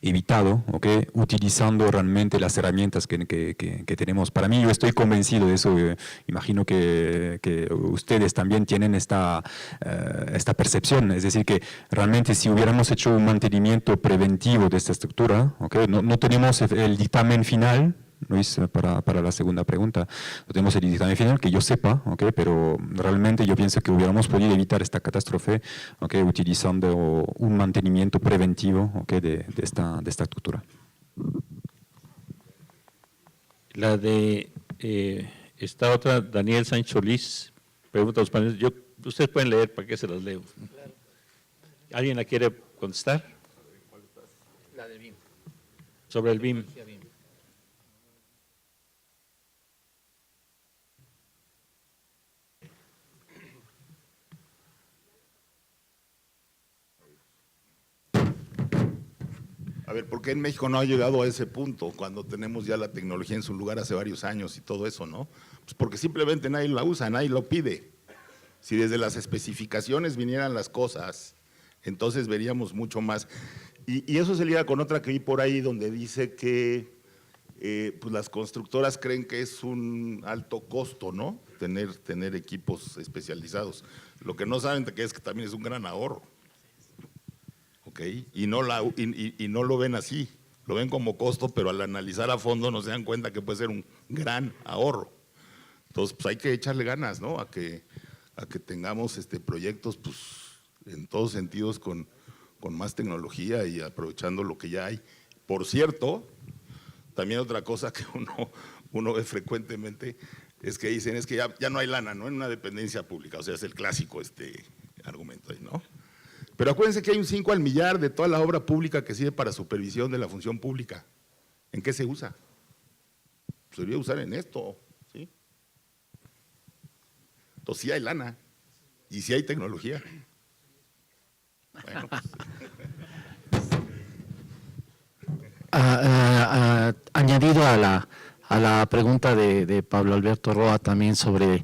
evitado, utilizando realmente las herramientas que tenemos. Para mí, yo estoy convencido de eso, imagino que ustedes también tienen esta percepción, es decir, que realmente si hubiéramos hecho un mantenimiento preventivo de esta estructura, no tenemos el dictamen final, Luis, para la segunda pregunta. No tenemos el dictamen final, que yo sepa, ¿okay? Pero realmente yo pienso que hubiéramos podido evitar esta catástrofe, ¿okay? Utilizando un mantenimiento preventivo, ¿okay? de esta estructura. La de esta otra, Daniel Sánchez Solís, pregunta a los panelistas. Ustedes pueden leer, ¿para qué se las leo? ¿Alguien la quiere contestar? La del BIM. Sobre el BIM. A ver, ¿por qué en México no ha llegado a ese punto cuando tenemos ya la tecnología en su lugar hace varios años y todo eso, no? Pues porque simplemente nadie la usa, nadie lo pide. Si desde las especificaciones vinieran las cosas, entonces veríamos mucho más. Y eso se liga con otra que vi por ahí donde dice que pues las constructoras creen que es un alto costo, ¿no? Tener equipos especializados. Lo que no saben que es que también es un gran ahorro. ¿Okay? Y no lo ven así, lo ven como costo, pero al analizar a fondo no se dan cuenta que puede ser un gran ahorro. Entonces, pues hay que echarle ganas, ¿no? A que tengamos proyectos, pues, en todos sentidos con más tecnología y aprovechando lo que ya hay. Por cierto, también otra cosa que uno ve frecuentemente es que dicen es que ya no hay lana, ¿no? En una dependencia pública, o sea, es el clásico argumento ahí, ¿no? Pero acuérdense que hay un 5 al millar de toda la obra pública que sirve para supervisión de la función pública. ¿En qué se usa? Se debería usar en esto, ¿sí? Entonces sí hay lana y sí hay tecnología. Bueno, pues. Añadido a la pregunta de Pablo Alberto Roa también sobre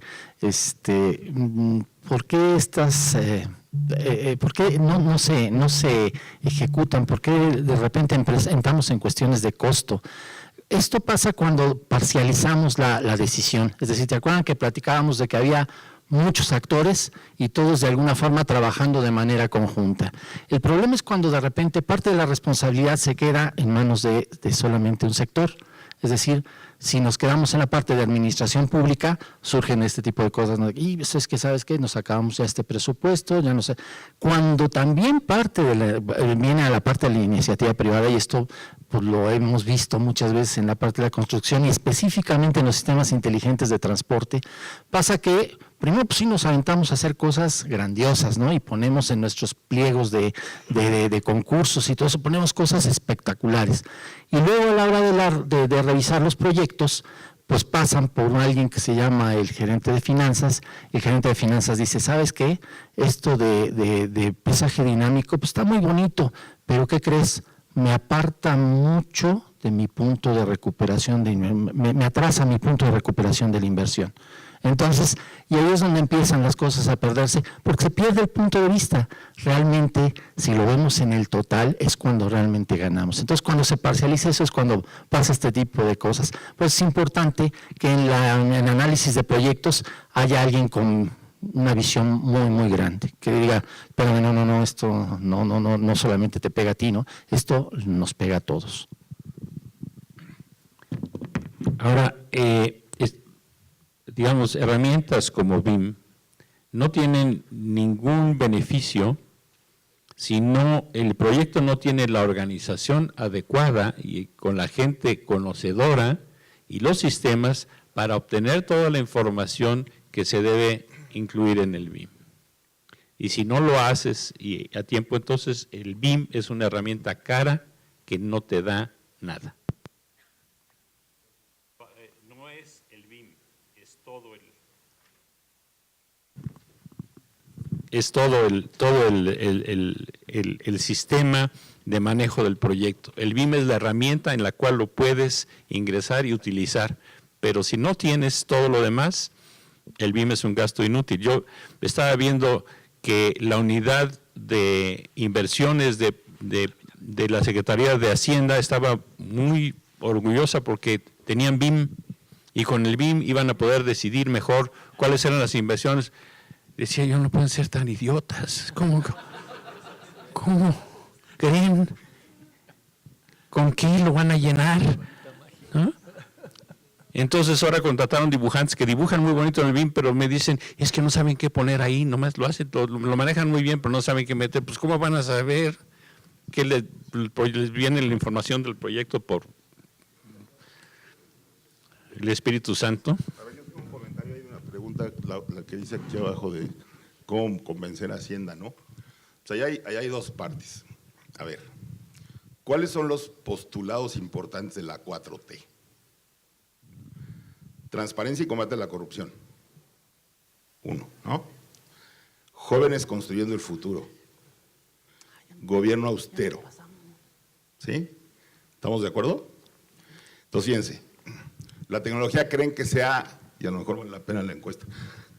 ¿por qué estas… ¿por qué no se ejecutan? ¿Por qué de repente entramos en cuestiones de costo? Esto pasa cuando parcializamos la decisión. Es decir, ¿te acuerdan que platicábamos de que había muchos actores y todos de alguna forma trabajando de manera conjunta? El problema es cuando de repente parte de la responsabilidad se queda en manos de solamente un sector. Es decir, si nos quedamos en la parte de administración pública, surgen este tipo de cosas, ¿no? Y es que, ¿sabes qué? Nos acabamos ya este presupuesto, ya no sé. Cuando también viene a la parte de la iniciativa privada, y esto pues, lo hemos visto muchas veces en la parte de la construcción y específicamente en los sistemas inteligentes de transporte, pasa que primero pues sí nos aventamos a hacer cosas grandiosas, ¿no? Y ponemos en nuestros pliegos de concursos y todo eso, ponemos cosas espectaculares. Y luego a la hora de revisar los proyectos, pues pasan por alguien que se llama el gerente de finanzas, y el gerente de finanzas dice, ¿sabes qué? Esto de pesaje dinámico, pues está muy bonito, pero ¿qué crees? Me aparta mucho de mi punto de recuperación, me atrasa mi punto de recuperación de la inversión. Entonces, y ahí es donde empiezan las cosas a perderse, porque se pierde el punto de vista. Realmente, si lo vemos en el total, es cuando realmente ganamos. Entonces, cuando se parcializa eso es cuando pasa este tipo de cosas. Pues es importante que en el análisis de proyectos haya alguien con una visión muy, muy grande, que diga, espérame, no, esto no solamente te pega a ti, ¿no? Esto nos pega a todos. Ahora, digamos, herramientas como BIM no tienen ningún beneficio si el proyecto no tiene la organización adecuada y con la gente conocedora y los sistemas para obtener toda la información que se debe incluir en el BIM. Y si no lo haces y a tiempo, entonces el BIM es una herramienta cara que no te da nada. No es el BIM, es todo el sistema de manejo del proyecto. El BIM es la herramienta en la cual lo puedes ingresar y utilizar, pero si no tienes todo lo demás, el BIM es un gasto inútil. Yo estaba viendo que la unidad de inversiones de la Secretaría de Hacienda estaba muy orgullosa porque tenían BIM y con el BIM iban a poder decidir mejor cuáles eran las inversiones. Decía yo, no pueden ser tan idiotas. ¿Cómo creen? ¿Con qué lo van a llenar? ¿No? Entonces ahora contrataron dibujantes que dibujan muy bonito en el BIM, pero me dicen, es que no saben qué poner ahí, nomás lo hacen, lo manejan muy bien, pero no saben qué meter. Pues ¿cómo van a saber que les viene la información del proyecto por el Espíritu Santo? A ver, yo tengo un comentario, hay una pregunta, la que dice aquí abajo de cómo convencer a Hacienda, ¿no? O sea, ahí hay dos partes. A ver, ¿cuáles son los postulados importantes de la 4T? Transparencia y combate a la corrupción. 1, ¿no? Jóvenes construyendo el futuro. Gobierno austero. ¿Sí? ¿Estamos de acuerdo? Entonces, fíjense, la tecnología creen que sea, y a lo mejor vale la pena la encuesta,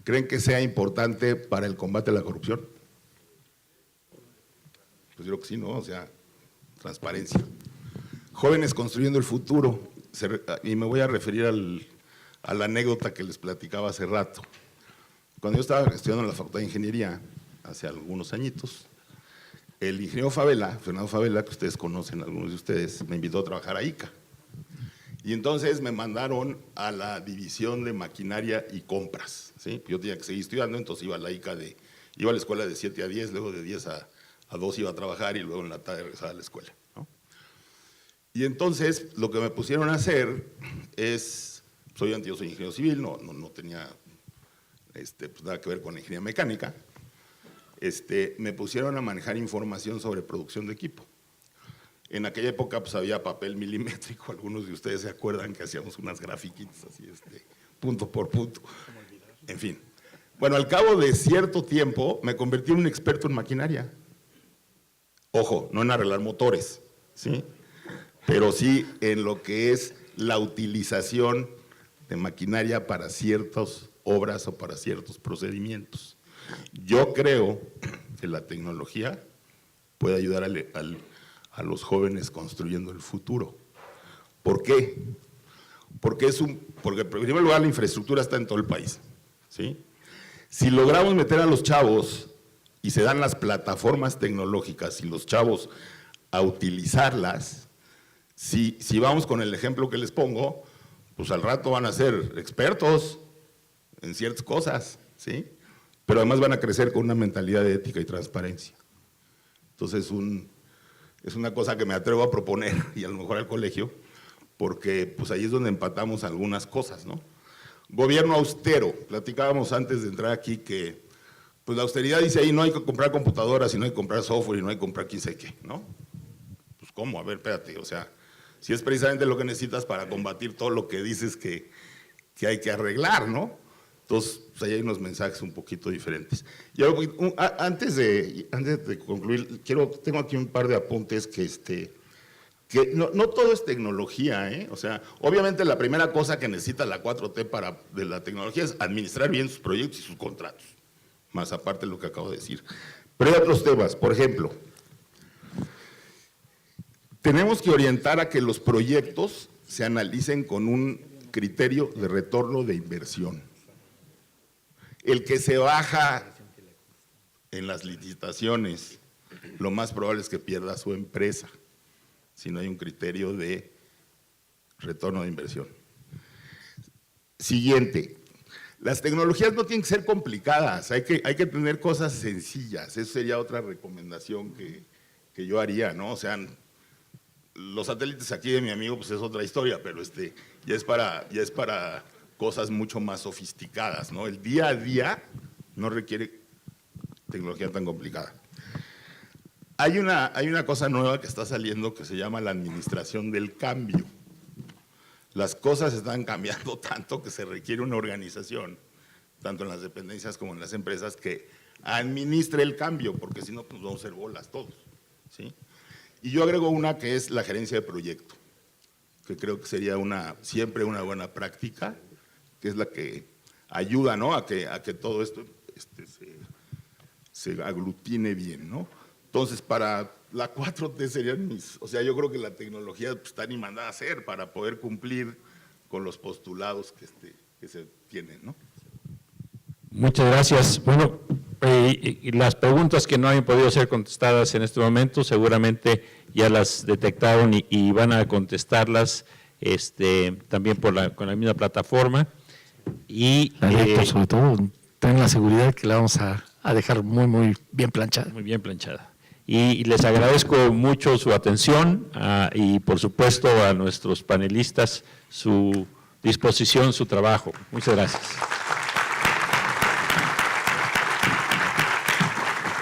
¿creen que sea importante para el combate a la corrupción? Pues yo creo que sí, ¿no? O sea, transparencia. Jóvenes construyendo el futuro, y me voy a referir a la anécdota que les platicaba hace rato. Cuando yo estaba estudiando en la Facultad de Ingeniería, hace algunos añitos, el ingeniero Favela, Fernando Favela, que ustedes conocen, algunos de ustedes, me invitó a trabajar a ICA. Y entonces me mandaron a la división de maquinaria y compras, ¿sí? Yo tenía que seguir estudiando, entonces iba a la ICA iba a la escuela de 7 a 10, luego de 10 a 2 iba a trabajar y luego en la tarde regresaba a la escuela, ¿no? Y entonces lo que me pusieron a hacer es, yo soy ingeniero civil, no tenía pues nada que ver con la ingeniería mecánica, me pusieron a manejar información sobre producción de equipo. En aquella época pues había papel milimétrico, algunos de ustedes se acuerdan que hacíamos unas grafiquitas así, punto por punto. En fin. Bueno, al cabo de cierto tiempo me convertí en un experto en maquinaria. Ojo, no en arreglar motores, ¿sí? Pero sí en lo que es la utilización de maquinaria para ciertas obras o para ciertos procedimientos. Yo creo que la tecnología puede ayudar a los jóvenes construyendo el futuro. ¿Por qué? Porque en primer lugar la infraestructura está en todo el país, ¿sí? Si logramos meter a los chavos y se dan las plataformas tecnológicas y los chavos a utilizarlas, si vamos con el ejemplo que les pongo, pues al rato van a ser expertos en ciertas cosas, ¿sí? Pero además van a crecer con una mentalidad de ética y transparencia. Entonces es una cosa que me atrevo a proponer, y a lo mejor al colegio, porque pues ahí es donde empatamos algunas cosas, ¿no? Gobierno austero, platicábamos antes de entrar aquí que pues la austeridad dice ahí no hay que comprar computadoras, y no hay que comprar software, y no hay que comprar quién sabe qué, ¿no? Pues ¿cómo? A ver, espérate, o sea, si es precisamente lo que necesitas para combatir todo lo que dices que hay que arreglar, ¿no? Entonces, pues ahí hay unos mensajes un poquito diferentes. Y antes de concluir, tengo aquí un par de apuntes que no todo es tecnología, ¿eh? O sea, obviamente la primera cosa que necesita la 4T de la tecnología es administrar bien sus proyectos y sus contratos, más aparte de lo que acabo de decir. Pero hay otros temas, por ejemplo, tenemos que orientar a que los proyectos se analicen con un criterio de retorno de inversión. El que se baja en las licitaciones, lo más probable es que pierda su empresa, si no hay un criterio de retorno de inversión. Siguiente, las tecnologías no tienen que ser complicadas, hay que tener cosas sencillas, eso sería otra recomendación que yo haría, ¿no? O sea, los satélites aquí de mi amigo pues es otra historia, pero ya es para cosas mucho más sofisticadas, ¿no? El día a día no requiere tecnología tan complicada. Hay una cosa nueva que está saliendo que se llama la administración del cambio. Las cosas están cambiando tanto que se requiere una organización, tanto en las dependencias como en las empresas, que administre el cambio, porque si no, pues vamos a hacer bolas todos, ¿sí? Y yo agrego una que es la gerencia de proyecto, que creo que sería siempre una buena práctica, que es la que ayuda, ¿no? a que todo esto se aglutine bien, ¿no? Entonces, para la 4T serían o sea, yo creo que la tecnología pues, está ni mandada a hacer para poder cumplir con los postulados que se tienen, ¿no? Muchas gracias. Bueno, y las preguntas que no han podido ser contestadas en este momento, seguramente ya las detectaron y van a contestarlas también con la misma plataforma. Y La de Héctor, sobre todo, ten la seguridad que la vamos a dejar muy, muy bien planchada. Muy bien planchada. Y les agradezco mucho su atención y, por supuesto, a nuestros panelistas su disposición, su trabajo. Muchas gracias.